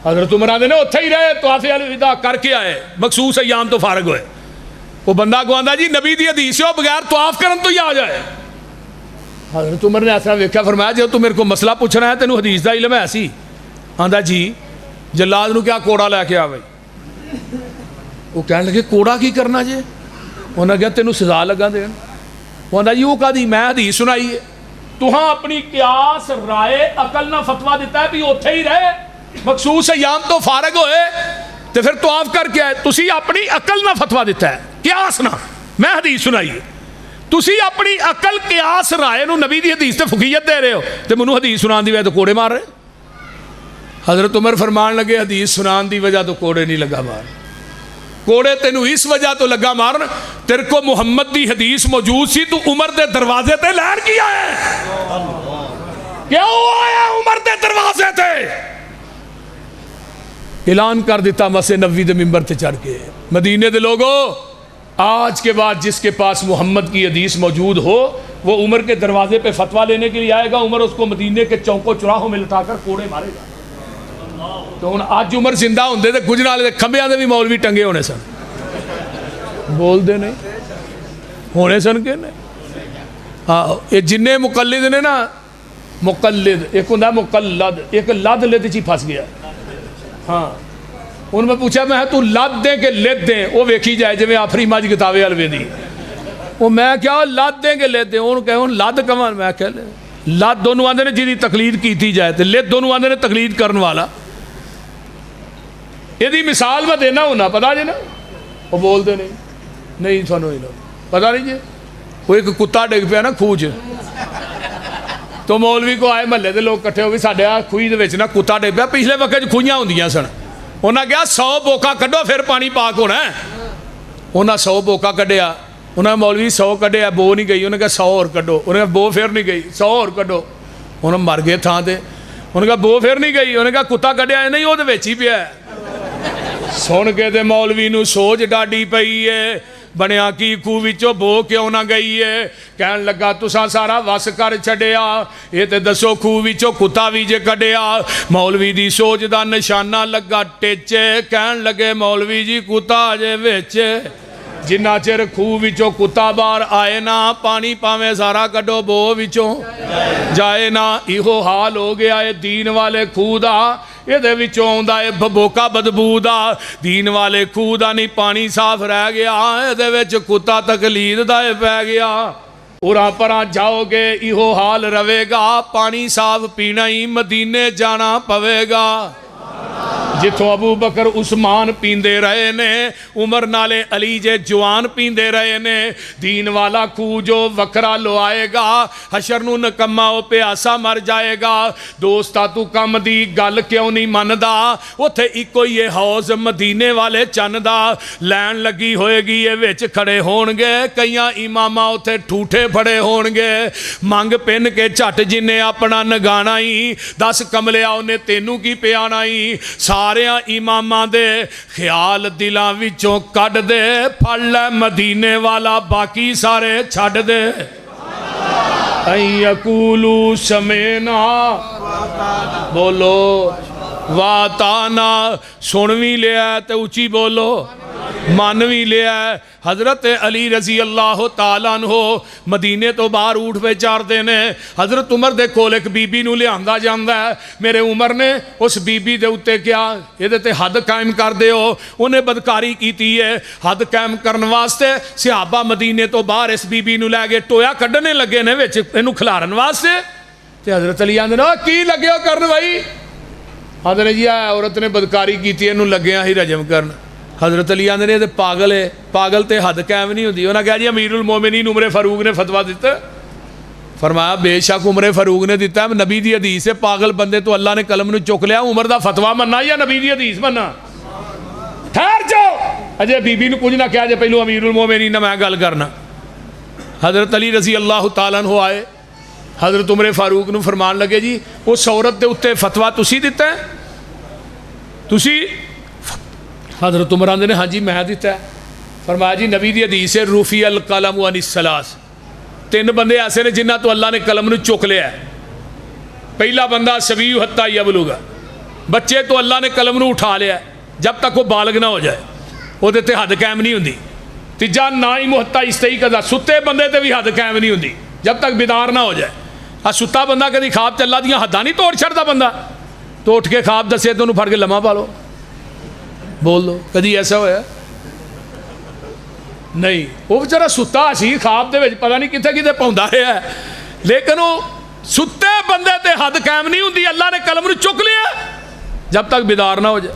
حضرت عمر آدھے نے اتھے ہی رہے طواف الوداع کر کے آئے مخصوص ایام تو فارغ ہوئے. وہ بندہ کو آندا جی نبی دی حدیث ہو بغیر طواف کرن تو ہی آ جائے. حضرت عمر نے ایسا ویکھیا فرمایا جو تو میرے کو مسئلہ پوچھنا ہے تینوں حدیث دا علم ہے ایسی؟ آندا جی جلاد نو کیا کوڑا لے کے آوے. وہ کہنے لگے کوڑا کی کرنا جی؟ انہوں نے کہا تینوں سزا لگا دین. وہ آندا جی وہ کہا دی میں حدیث سنائی ہے تو ہاں اپنی قیاس رائے عقل نہ فتویٰ دیتا ہے بھی اتھے ہی رہے مخصوص ایام تو فارغ ہوئے تو پھر طواف کر کے آئے. تسی اپنی عقل نہ فتویٰ دیتا ہے قیاس نہ میں حدیث سنائی ہے. تسی اپنی عقل قیاس رائے نو نبی دی حدیث تے فقیت دے رہے ہو تے منو حدیث سنان دی وجہ تو کوڑے مار رہے. حضرت عمر فرمان لگے حدیث سنان دی وجہ تو کوڑے نہیں لگا مار. کوڑے تینوں اس وجہ تو لگا مارن تیرے کو محمد دی حدیث موجود سی تو عمر دے دروازے تے لہر کیا ہے کیوں آیا عمر دے دروازے تے؟ اعلان کر دیتا مسجد نبوی دے منبر تے چڑھ کے مدینے دے لوگوں آج کے بعد جس کے پاس محمد کی حدیث موجود ہو وہ عمر کے دروازے پہ فتویٰ لینے کے لیے آئے گا. عمر اس کو مدینے کے چوکوں چراہوں میں لٹا کر کوڑے مارے گا. تو آج عمر زندہ ہوندے تے گجرالے دے کھمبیاں دے بھی مولوی ٹنگے ہونے سن. بول دے نہیں ہونے سن کے نہیں. ہاں یہ جننے مقلد نے نا مقلد ایک ہوندا مقلد ایک لد لد چی پھنس گیا. ہاں ان میں پوچھا میں تو لد دیں کہ لد دیں وہ ویکھی جائے جو آفری مجھ کتابے الوے دی وہ میں کیا لد دیں کہ لد دیں انہوں کہے لد کمان میں کہہ لیں لد دونوں آندے نے جی تقلید کیتی جائے تو لد دونوں آندے نے تقلید کرن والا. یہ دی مثال میں دینا ہونا پتا جی نا وہ بول دے نہیں سنو ہی لو پتا نہیں جی وہ ایک کتا ڈگ پیا نا کھوج تو مولوی کو آئے محلے دے لوگ کٹھے ہو گئے ساڈے کھوئی دے وچ نا کتا ڈگ پیا پچھلے وقت کھوئیاں ہوندیاں سن. انہاں کہا 100 بوکا کڈو پھر پانی پاک ہونا ہے. انہاں 100 بوکا کڈیا انہاں مولوی 100 کڈیا بو نہیں گئی. انہاں کہا 100 اور کڈو. انہاں کہا بو پھر نہیں گئی 100 اور کڈو. انہاں مر گئے تھان تے. انہاں کہا بو پھر نہیں گئی. انہاں کہا کتا کڈیا نہیں وہ وچ ہی پیا. سن کے تے مولوی نو سوچ ڈاڈی پئی ہے بنیا کی خوہ وچوں بو کیوں نہ گئی ہے. کہن لگا تساں سارا وس کر چھڈیا یہ تے دسو خوہ وچوں کتا وی جے کڈیا. مولوی دی سوچ دا نشانہ لگا ٹیچے. کہن لگے مولوی جی کتا جے وچ جنہ چر خوہ وچوں کتا باہر آئے نا پانی پاویں سارا کڈو بو وچوں جائے نا. ایہو حال ہو گیا ہے دین والے خوہ دا یہ دے وچوں آندا ہے بھبوکا بدبو دا. دین والے خوہ دا نہیں پانی صاف رہ گیا یہ دے وچ کتا تقلید دا پہ گیا. اُراں پراں جاؤ گے ایہو حال روے گا پانی صاف پینا ہی مدینے جانا پوے گا. جتوں ابو بکر عثمان پیندے رہے نے عمر نالے علی جے جوان پیندے رہے نے. دین والا خوہ جو وکرا لو آئے گا حشر نو نکما او پیاسا مر جائے گا. دوستا تو کم دی گل کیوں نہیں مندا اوتھے اکو یہ حوض مدینے والے چن دا. لین لگی ہوئے گی یہ وچ کھڑے ہون گے کئیاں اماماں اوتھے ٹھوٹے پھڑے ہون گے. منگ پن کے جھٹ جنے اپنا نگانا ہی 10 کملیا انہیں تینوں کی پیانا ہی. ساریاں اماماں دے خیال دلاں وچوں کڈ دے پھڑ لے مدینے والا باقی سارے چھڈ دے. ان یقولوا سمعنا بولو واطعنا سن وی لیا تے اچھی بولو من بھی لیا ہے۔ حضرت علی رضی اللہ تعالیٰ عنہ مدینے تو باہر اٹھ پہ چارتے نے، حضرت عمر دے کول ایک بی بی نو لیا جاندہ ہے، میرے عمر نے اس بی بی دے اتے کیا یہ دیتے حد قائم کر دے ہو، انہیں بدکاری کیتی ہے، حد قائم کرنے واسطے صحابہ مدینے تو باہر اس بی بی نو لے گئے ٹویا کڈنے لگے نے وچ اینو کھلارن واسطے، تے حضرت علی آندے نے کی لگے ہو کرن بھائی؟ حضرت جی عورت نے بدکاری کیتی ہے، انہوں لگے ہی رجم کرن۔ حضرت علی آندے نے پاگل ہے، پاگل تے حد قائم نہیں ہوندی۔ انہاں کہا جی امیر المومنین عمر فاروق نے فتویٰ دیتا، فرمایا بے شک عمر فاروق نے دیتا ہے، نبی دی حدیث ہے، پاگل بندے تو اللہ نے قلم نو چک لیا، عمر دا فتویٰ مننا یا نبی دی حدیث مننا؟ ٹھہر جاؤ، اجے بی بی نو کچھ نہ کہا جے پہلو امیر المومنین میں گل کرنا۔ حضرت علی رضی اللہ تعالیٰ عنہ آئے، حضرت عمر فاروق نو فرمان لگے جی اس عورت دے اتے فتویٰ تسی دیتا ہے؟ تسی؟ حضرت عمر آندے نے ہاں جی میں دیتا ہے۔ فرمایا جی نبی دی حدیث ہے رفیع القلم عن الثلاث، تین بندے ایسے نے جنہ تو اللہ نے قلم نو چک لیا ہے۔ پہلا بندہ سبی حتی یبلغ، بچے تو اللہ نے قلم نو اٹھا لیا ہے جب تک وہ بالغ نہ ہو جائے، وہ دیتے حد قائم نہیں ہوندی۔ تیجا نائم حتی استیقظ، ستے بندے تے بھی حد قائم نہیں ہوندی جب تک بیدار نہ ہو جائے۔ ستا بندہ کدی خواب چ اللہ دیاں حداں نہیں توڑ چھڑتا بندہ، تو اٹھ کے خواب دسے تو انہوں پھڑ کے لمحہ پا لو، بول دو کدی ایسا ہویا؟ نہیں، وہ بیچارہ ستا سی خواب دے وچ پتہ نہیں کتنے کتنے پوندا رہا ہے، لیکن وہ ستے بندے تے حد قائم نہیں ہوندی، اللہ نے قلم نو چک لیا جب تک بیدار نہ ہو جائے۔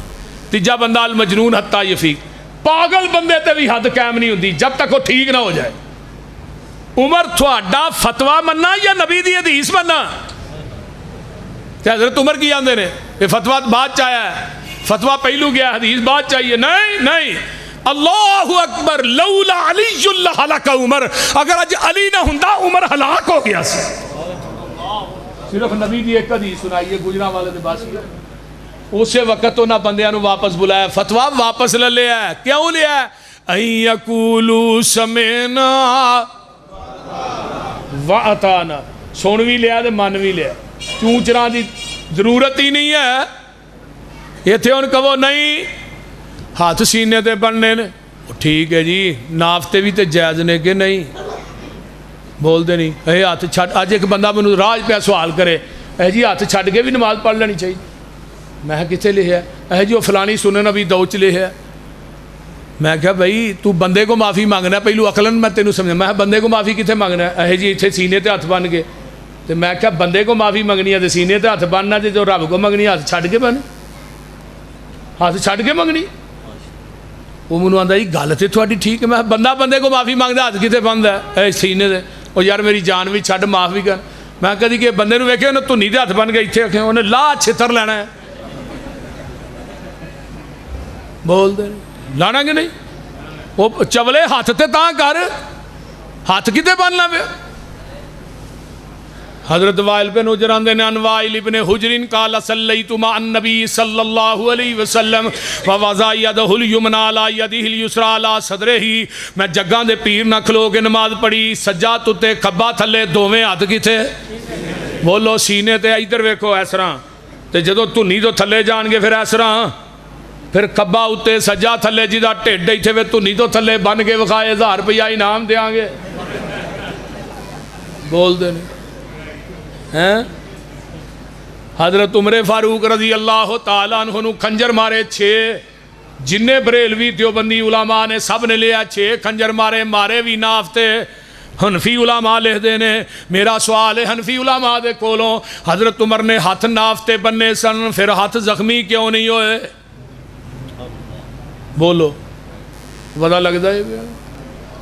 تیجا بندہ المجنون حتی یفیق، پاگل بندے تے بھی حد قائم نہیں ہوندی جب تک وہ ٹھیک نہ ہو جائے۔ عمر تھوڑا فتویٰ مننا یا نبی دی حدیث مننا؟ تے حضرت عمر کی آندے نے یہ فتویٰ بعد چاہیا ہے، فتویٰ پہلو گیا حدیث بعد چاہیے۔ نہیں نہیں، اللہ اکبر، لولا علی اللہ ہلاک عمر، اگر اج علی نہ ہوندا عمر ہلاک ہو گیا سی۔ صرف نبی دی ایک حدیث سنائیے گجرا والے دے باسی، اسے وقت تو نہ بندیاں نو واپس بلایا، فتویٰ واپس لے لیا ہے۔ کیوں لیا ہے؟ ان یقولوا سمعنا وَأَطَعْنَا، سن بھی لیا دے من بھی لیا، چونچراں دی ضرورت ہی نہیں ہے۔ یہ تھے ان کہو نہیں ہاتھ سینے تے بننے نے، ٹھیک ہے جی نافتے بھی تے جائز نے کہ نہیں؟ بول دے نہیں، اے ہاتھ چھڑ، آج ایک بندہ منو راج پہ سوال کرے اے جی ہاتھ چھڑ کے بھی نماز پڑھ لینی چاہیے، میں کتے لے ہے؟ اے جی وہ فلانی سنن ابھی دوچ لے ہے۔ میں کہا بھائی تو بندے کو معافی مانگنا ہے، پہلو عقلن میں تینوں سمجھا، میں بندے کو معافی کتے مانگنا ہے؟ اے جی اتھے سینے تے ہاتھ بن گئے، تو میں کہا بندے کو معافی منگنی ہے تو سینے تے ہاتھ بننا، جو رب کو منگنی ہاتھ چھڑ کے بن، ہاتھ چھڑ کے منگنی۔ وہ منو آندا جی گل تے تھوڑی ٹھیک ہے، میں بندہ بندے کو معافی مانگدا ہاتھ کتے بندا ہے؟ اے سینے تے، او یار میری جان بھی چھڑ معاف بھی کر۔ میں کدی کہ بندے نو ویکھے انہوں دھنی دے ہاتھ بن گئے اتھے آکھے انہیں لا چھتر لینا ہے، بول دے لانا کہ نہیں؟ وہ چولے ہاتھ تے تاں کر، ہاتھ کتے بننا پہ؟ حضرت وائل بن حجر آندے نے ان وائل ابن حجر قال صلیت مع النبی صلی اللہ علیہ وسلم ووضع یدہ الیمنی علی یدہ الیسری علی صدرہ، میں جگاں دے پیر نہ کھلو کے نماز پڑھی، سجاد تے کھبا تھلے دوویں ہاتھ کتے؟ بولو سینے تے ادھر ویکھو اس طرح، تے جدو دھنی تو تھلے جان گے پھر اس طرح، پھر کھبا اتے سجا تھلے جدا ٹھڈ ایتھے وے دھنی تو تھلے بن کے وکھائے 1000 روپیہ انعام دیاں گے، بول دے نہیں۔ حضرت عمر فاروق رضی اللہ تعالیٰ عنہ نو کھنجر مارے 6، جنہیں بریلوی دیوبندی علماء نے سب نے لیا 6 کھنجر مارے، مارے بھی نافتے۔ حنفی علماء لکھ دینے، میرا سوال ہے حنفی علماء دے کولوں حضرت عمر نے ہاتھ نافتے بننے سن، پھر ہاتھ زخمی کیوں نہیں ہوئے؟ بولو پتہ لگتا ہے؟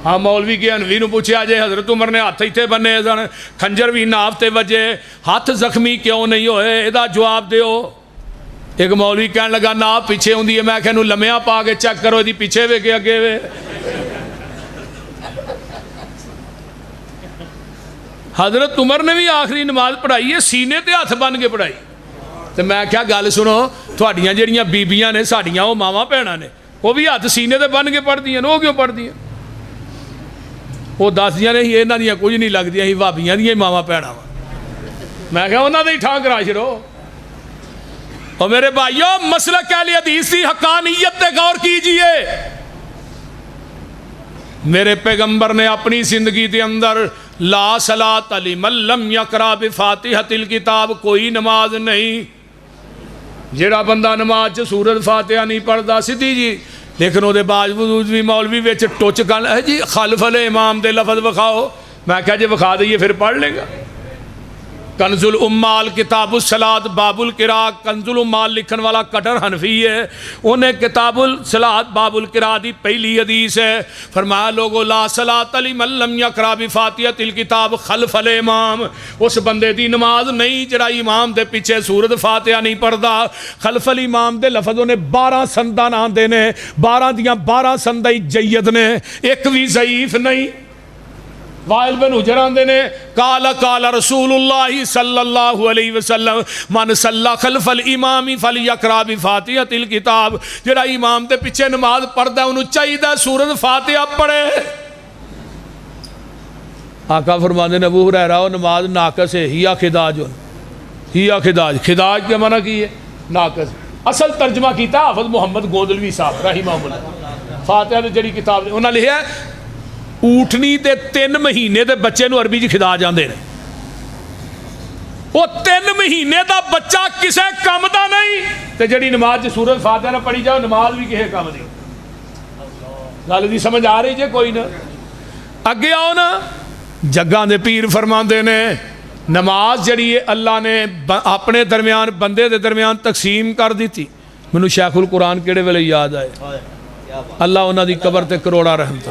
ہاں مولوی کے حنفی نو پوچھے آجے حضرت عمر نے ہاتھ ہیتے بننے سن، کھنجر بھی نافتے وجے، ہاتھ زخمی کیوں نہیں ہوئے؟ ایدہ جواب دیو۔ ایک مولوی کہنے لگا ناف پیچھے ہوں دی ہے، میں کہنوں لمحہ پا کے چیک کرو دی پیچھے وے کے اگے وے۔ حضرت عمر نے بھی آخری نماز پڑھائی ہے سینے تے ہاتھ بن کے پڑھائی، تو میں کیا گل سنو تھوڑیاں جڑیاں بیبیاں نے ساڑیاں وہ ماما بھیڑاں نے وہ بھی ہاتھ سینے تے بن کے پڑھ دیاں، وہ کیوں پڑھ دیاں؟ وہ دس دیاں نے انہاں دیاں کچھ نہیں لگ دیاں، بھابیاں دیاں ماما بھیڑاں، میں کہا انہاں دے ہی ٹھان کرا چھڑو۔ اور میرے بھائیو مسلک اہل حدیث کی حقانیت تے غور کیجئے، میرے پیغمبر نے اپنی زندگی دے اندر لا صلاۃ لمن لم یقرأ بفاتحۃ الکتاب، کوئی نماز نہیں جڑا بندہ نماز چ سورۃ فاتحہ نہیں پڑھدا سیدھی جی، لیکن وہ باوجود بھی مولوی وچ ٹچ کر جی خلف الامام دے لفظ وکھاؤ، میں کہا جی وکھا دئیے پھر پڑھ لے گا۔ کنز الامال کتاب الصلاۃ باب القراء، کنز الامال لکھن والا کٹر حنفی ہے، انہیں کتاب الصلاۃ باب القراء دی پہلی حدیث ہے، فرمایا لوگو لا صلاۃ لمن لم یقرأ بفاتحۃ الکتاب خلف الامام، اس بندے دی نماز نہیں جڑا امام دے پیچھے سورۃ فاتحہ نہیں پڑھدا۔ خلف الامام دے لفظ نے 12 سنداں آندے نے، 12 دیاں 12 سنداں جید نے، ایک بھی ضعیف نہیں۔ وائل بن حجر آندے نے قال قال رسول اللہ صلی اللہ علیہ وسلم من صلی خلف الامام فلیقرأ بفاتحۃ الکتاب، جڑا امام دے پیچھے نماز پڑھدا ہے انہوں چاہیے سورۃ فاتحہ پڑھے۔ آقا فرماندے نے ابو ہریرہ وہ نماز ناقص ہے، ہیا خداج، ہیا خداج، خداج کیا معنی کی ہے؟ ناقص۔ اصل ترجمہ کیتا حافظ محمد گوندلوی صاحب رحمہ اللہ، فاتحہ دی جڑی کتاب انہاں لکھیا ہے اونٹنی دے 3 مہینے دے بچے نو عربی جی خدا جاندے نے، وہ 3 مہینے دا بچہ کسے کام دا نہیں، تے جڑی نماز جی سورۃ فاتحہ نہ پڑھی جاؤ نماز بھی کسے کام دی۔ گل دی سمجھ آ رہی جے کوئی نہ؟ اگے آؤ نا، جگاں دے پیر فرماندے نے نماز جڑی ہے اللہ نے اپنے درمیان بندے دے درمیان تقسیم کر دیتی۔ مینوں شیخ القرآن کیڑے ویلے یاد آئے، اللہ انہاں دی قبر تے کروڑا رحمت۔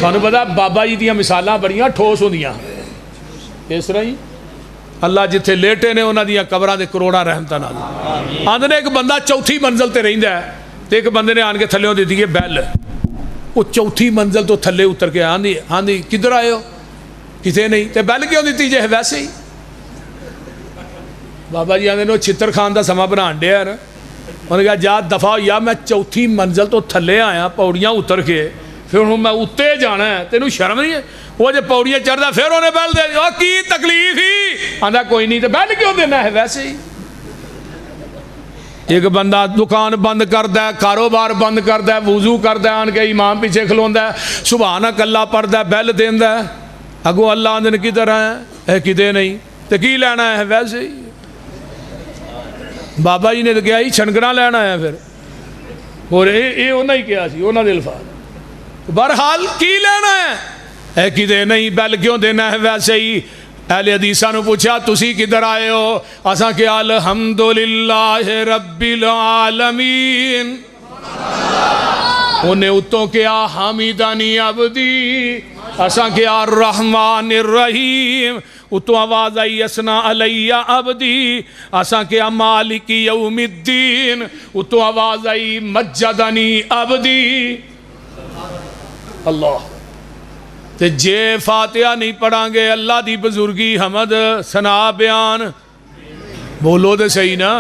تھانوں پتہ بابا جی دیاں مثالاں بڑیاں ٹھوس ہوندیاں، اس طرح ہی اللہ جتھے لیٹے نے انہاں دیاں قبراں دے کروڑا رحمتاں نال۔ آندے نے ایک بندہ چوتھی منزل تے رہندا ہے تے ایک بندے نے آن کے تھلےوں دتی ہے بیل، وہ چوتھی منزل تو تھلے اتر کے آندی کدھر آئے ہو؟ کتے نہیں، تے بیل کیوں دیتی جے ویسے ہی؟ بابا جی آندے نے چھتر خان دا سما بنان ڈیا نا، انہوں نے کہا جا دفعہ یا میں چوتھی منزل تو تھلے آیا پوڑیاں اتر کے، پھر انہوں میں اتے جانا ہے، تینوں شرم نہیں ہے؟ وہ جب پوڑیاں چڑھتا پھر انہیں بیل دے دیا، کی تکلیف ہی؟ آندھا کوئی نہیں، تو بیل کیوں دینا ہے؟ ویسے ہی ایک بندہ دکان بند کردا ہے، کاروبار بند کردا ہے، وضو کردا ہے، آن کے امام پیچھے کھلوندا ہے، سبحانک اللہ پڑھدا ہے، بیل دیندا ہے، اگو اللہ آندے نے کدھر آیا ہے؟ کدے نہیں، تو کی لینا ہے؟ ویسے ہی بابا جی نے تو کیا ہی چھنکنا لینا ہے پھر، اور یہ انہوں ہی کیا سی انہوں نے الفاظ، بہرحال کی لینا ہے؟ اے کدے نہیں، بیل کیوں دینا ہے؟ ویسے ہی اہل حدیثاں نے پوچھا تسی کدھر آئے ہو؟ اساں کہ الحمدللہ رب العالمین، انہیں اتوں کیا حمیدانی عبدی، اساں کیا الرحمن الرحیم، اتوں آواز آئی اسنا علیہ عبدی، اساں کیا مالک یوم الدین، اتوں آواز آئی مجدنی عبدی۔ اللہ تے جے فاتحہ نہیں پڑھاں گے اللہ دی بزرگی حمد ثنا بیان بولو دے صحیح نا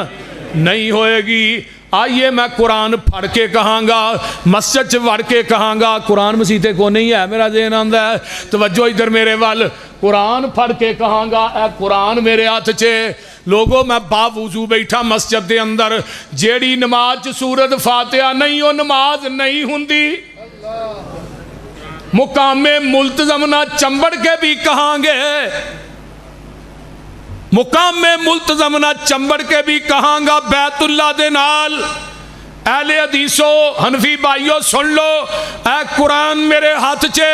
نہیں ہوئے گی۔ آئیے میں قرآن پڑھ کے کہاں گا، مسجد وڑ کے کہاں گا، قرآن مسیطے کو نہیں ہے، میرا ذہن آندہ ہے توجہ ادھر میرے وال، قرآن پڑھ کے کہاں گا، اے قرآن میرے ہاتھ چے لوگوں میں باوضو بیٹھا مسجد دے اندر، جیڑی نماز سورۃ فاتحہ نہیں وہ نماز نہیں ہوندی۔ مقام ملتزم نہ چمبڑ کے بھی کہاں گے، مقام ملتزم نہ چمبڑ کے بھی کہاں گا بیت اللہ دے نال۔ اہل حدیثو حنفی بھائیو سن لو، اے قرآن میرے ہاتھ چے،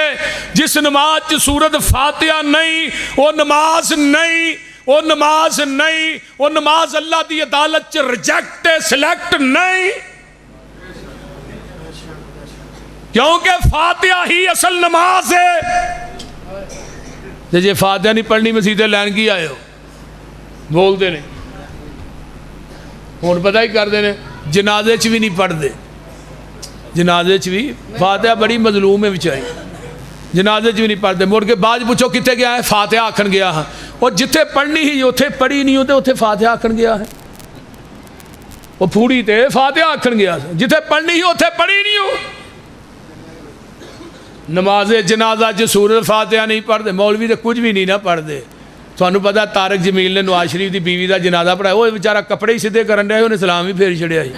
جس نماز سورۃ فاتحہ نہیں وہ نماز نہیں، وہ نماز نہیں، وہ نماز اللہ دی عدالت چ ریجیکٹ سلیکٹ نہیں، کیونکہ فاتحہ ہی اصل نماز ہے۔ جی فاتحہ نہیں پڑھنی مسیطے لین کی آئے ہو بول دے نہیں، ہون پتہ ہی کر دینے جنازے چ بھی نہیں پڑھ دے، جنازے چ بھی فاتحہ بڑی مظلوم ہے بچائی، جنازے چ بھی نہیں پڑھ دے، مڑ کے بعد پوچھو کتے گیا ہے؟ فاتحہ آکھن گیا ہاں، اور جتھے پڑھنی ہی اتھے پڑھی نہیں ہوتے اتھے فاتحہ آکھن گیا ہے، وہ پھوڑی تے فاتحہ آکھن گیا ہے، جتھے پڑھنی ہی اتھے پڑھی نہیں ہو۔ نماز جنازہ جو سورۃ فاتحہ نہیں پڑھ دے، مولوی تو کچھ بھی نہیں نہ پڑھ دے۔ تھانوں پتہ طارق جمیل نے نواز شریف دی بیوی دا جنازہ پڑھایا، وہ بیچارہ کپڑے ہی سیدھے کرن رہے انہیں سلام ہی پھیر چھڑیا ہی،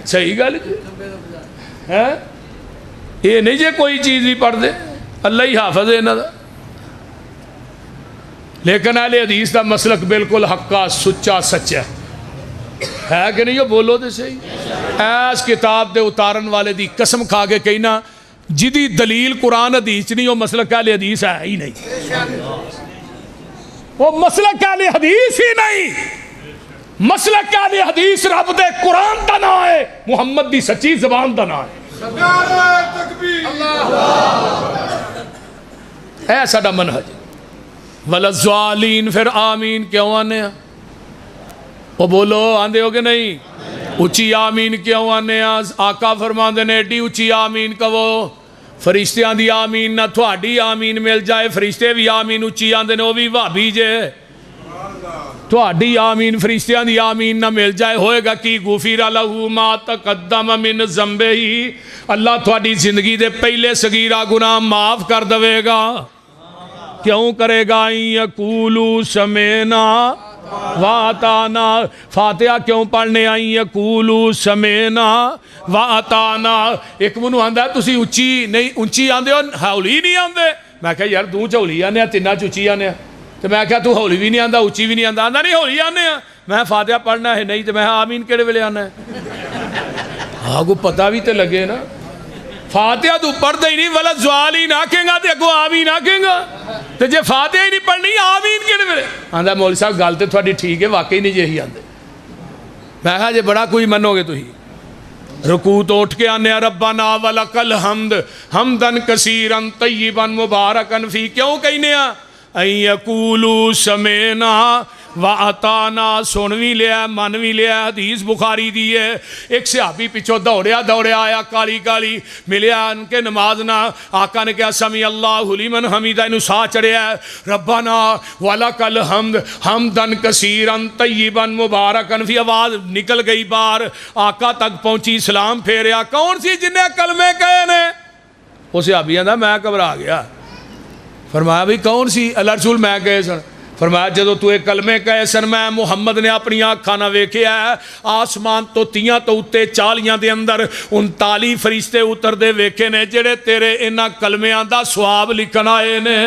صحیح گل ہے یہ نہیں جے کوئی چیز بھی پڑھ دے، اللہ ہی حافظ ہے انہاں دا۔ لیکن اہل حدیث دا مسلک بالکل حقا سچا سچا ہے کہ نہیں؟ بولو تو صحیح۔ ایس کتاب دے اتارن والے دی قسم کھا کے کہنا جدی دلیل قرآن حدیث نہیں، وہ مسلک اہل حدیث ہے ہی نہیں، وہ مسلک اہل حدیث ہی نہیں۔ مسلک اہل حدیث رب دے قرآن دا نام ہے، محمد دی سچی زبان دا نام ہے۔ اے ساڈا منہج۔ وَلَضَّالِينَ پھر آمین کیوں آنے ہیں؟ وہ بولو آندے ہو کہ نہیں؟ اچھی آمین کیوں آنے ہیں؟ آقا فرماندے نے ایڈی اچھی آمین کہو فرشتیاں دی آمین نہ تھوڑی آمین مل جائے، فرشتے بھی آمین اچھی آندے نے، وہ بھی بھابی جے تھوڑی آمین فرشتیاں دی آمین نہ مل جائے ہوئے گا کی غفر لہ ما تقدم من ذنبہ، اللہ تھوڑی زندگی دے پہلے صغیرہ گناہ معاف کر دوے گا۔ کیوں کرے گا؟ یقولو سمینا واتانا، فاتحہ کیوں پڑھنے آئیں؟ یقولو سمینا واتانا۔ ایک منو آندہ ہے تسی اچھی نہیں اونچی آندے ہو ہولی نہیں آندے، میں کہا یار دوں چولی آنے تینہ چوچی آنے، تو میں کہا تو ہولی بھی نہیں آندہ اچھی بھی نہیں آندہ، آندہ نہیں ہولی آنے میں فاتحہ پڑھنا ہے نہیں، تو میں آمین کیڑے ویلے آنا ہے؟ ہاں کو پتہ بھی تے لگے نا، فاتحہ تو پڑھ دے ہی نہیں، وَلَضَّالِينَ آکھیں گا تے اگو آمین آکھیں گا، تو جے فاتحہ ہی نہیں پڑھنی آمین کیڑے ویلے؟ آندہ مولوی صاحب گل تے تھوڑی ٹھیک ہے، واقعی نہیں جے ہی آندے۔ میں کہا جے بڑا کوئی منو گے تو ہی رکوع تو اٹھ کے آنے ربنا وَلَكَ الْحَمْدُ حَمْدًا كَثِيرًا طَيِّبًا مُبَارَكًا فِيهِ، کیوں کہنے ہیں؟ اَن يَقُولُوا سَمِعْنَا وَأَطَعْنَا، سن بھی لیا من بھی لیا، حدیث بخاری دی ہے۔ ایک صحابی پیچھو دوڑیا آیا کالی کالی ملیا ان کے نماز نہ، آقا نے کہا سمی اللہ لمن حمیدہ، انہوں سا چڑھیا ہے ربنا وَلَكَ الْحَمْدُ حَمْدًا كَثِيرًا طَيِّبًا مُبَارَكًا فِيهِ، آواز نکل گئی بار، آقا تک پہنچی، سلام پھیریا، کون سی جنہیں کلمے کہے نے؟ وہ صحابی آندہ میں گھبرا گیا، فرمایا بھی کون سی؟ اللہ رسول میں کہے سن، فرمایا جدو تو ایک کلمے کہے سن میں محمد نے اپنی آنکھاں نہ ویکھیا ہے، آسمان تو تیاں تو اتے چالیاں دے اندر 39 فرشتے اتر دے ویکھے نے جڑے تیرے انہاں کلمیاں دا ثواب لکھن آئے نے۔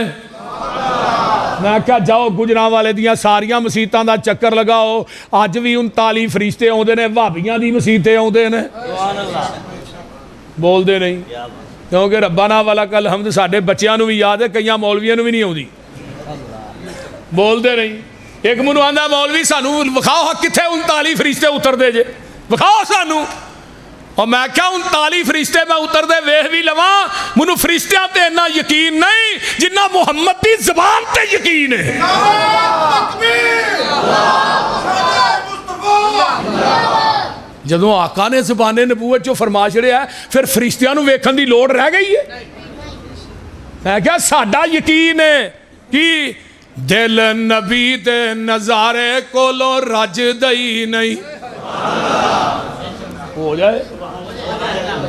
میں کہا جاؤ گجراں والے دیاں ساریاں مسیتاں دا چکر لگاؤ، آج بھی 39 فرشتے ہوندے نے، وہابیاں دی مسیتیں ہوندے نے، بول دے نہیں، کیونکہ ربنا وَلَكَ الْحَمْدُ ساڈے بچیاں نو بھی یاد ہے، کئیاں مولویاں نو بھی نہیں ہوندی، بول دے نہیں۔ ایک منو آندہ مولوی سانو وکھاؤ کتھے 39 فرشتے اتر دے جے، وکھاؤ سانو، اور میں کیا 39 فرشتے میں اتر دے ویہ بھی لواں، منو فرشتیاں تے اتنا یقین نہیں جنہ محمد دی زبان تے یقین ہے۔ جدوں آقا نے زبان نبوت جو فرما چھڑیا ہے پھر فرشتیاں نو ویکھن دی لوڑ رہ گئی ہے؟ میں کیا ساڈا یقین ہے کہ دل نبی دے نظارے کولو رج دئی نہیں، ہو جائے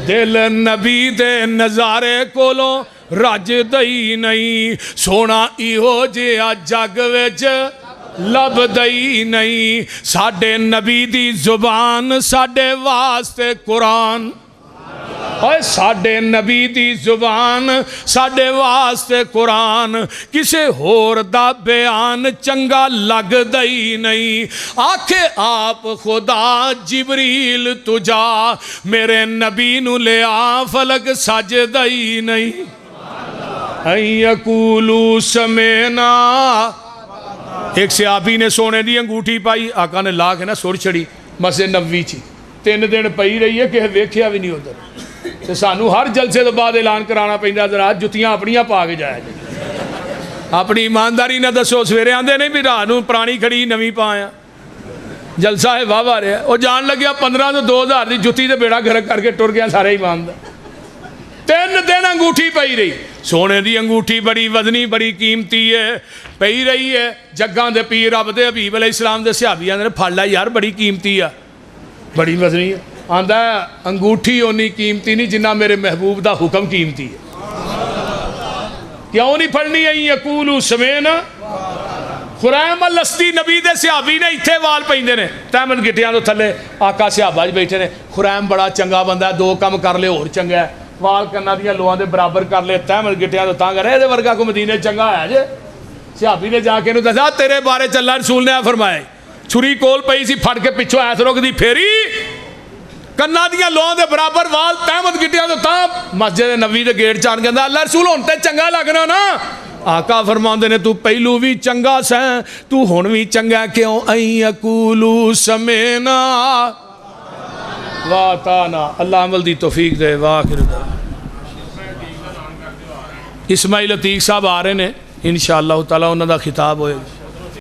دل نبی دے نظارے کولو رج دئی نہیں، سونا ایہو جیا جگ وچ لب دئی نہیں، ساڈے نبی دی زبان ساڈے واسطے قرآن، اور ساڈے نبی دی زبان ساڈے واسطے قرآن، کسے ہور دا بیان چنگا لگ دئی نہیں، آکھے آپ خدا جبریل تجا میرے نبی نو لے آ فلک سج دئی نہیں۔ ان یقولو سمینا، ایک صحابی نے سونے دی انگوٹھی پائی، آقا نے لا کے نا سر چھڑی مسجد نبوی چی، 3 دن پئی رہی ہے کہ ویکھیا بھی نہیں ادھر، تو سانو ہر جلسے تو بعد اعلان کرانا پیندا ذرا جتیاں اپنیاں پا کے جایا جائے، اپنی ایمانداری نہ دسو، سویرے آندے نہیں بھی رات نوں پرانی کھڑی نویں پایا، جلسہ ہے واہ واہ رہا، وہ جان لگیا 15 تو 2000 دی جتی تے بیڑا گھر کر کے ٹر گیا سارے ایماندار۔ 3 دن انگوٹھی پئی رہی، سونے دی انگوٹھی بڑی وزنی بڑی قیمتی ہے، پئی رہی ہے، جگاں دے پیر رب دے حبیب علیہ السلام دے صحابیاں نے پھڑ لیا یار بڑی قیمتی ہے، بڑی وزنی ہے، آندا ہے انگوٹھی اونی قیمتی نہیں جنہ میرے محبوب دا حکم قیمتی ہے، کیوں نہیں پھڑنی ہے؟ یقولو سمینا، خریم الاسدی نبی دے صحابی نے اتھے وال پیندے نے، تیمن گٹیاں تو تھلے آقا صحابہ بیٹھے نے، خریم بڑا چنگا بندہ ہے، 2 کم کر لے اور چنگا ہے، وال کنا دیا لواں دے برابر کر لے تحمد گٹیاں تو تاں کر رہے ورگا کو مدینے چنگا ہے جے صحابی نے جا کے انہوں دسا تیرے بارے چ اللہ رسول نے فرمائے چھری کول پئی سی پھڑ کے پچھو ایس روک دی پھیری کنا دیا لواں دے برابر وال تحمد گٹیاں تو تاں مسجد نبوی دے گیٹ چان کہندا اللہ رسول ہن تے چنگا لگنا نا آقا فرماندے نے تو پہلو بھی چنگا سیں تو ہن بھی چنگا کیوں این یقولو سمینا واتانا اللہ عمل دی توفیق دے واخر اسماعیل عتیق صاحب آ رہے ہیں انشاءاللہ تعالیٰ انہوں دا خطاب ہوئے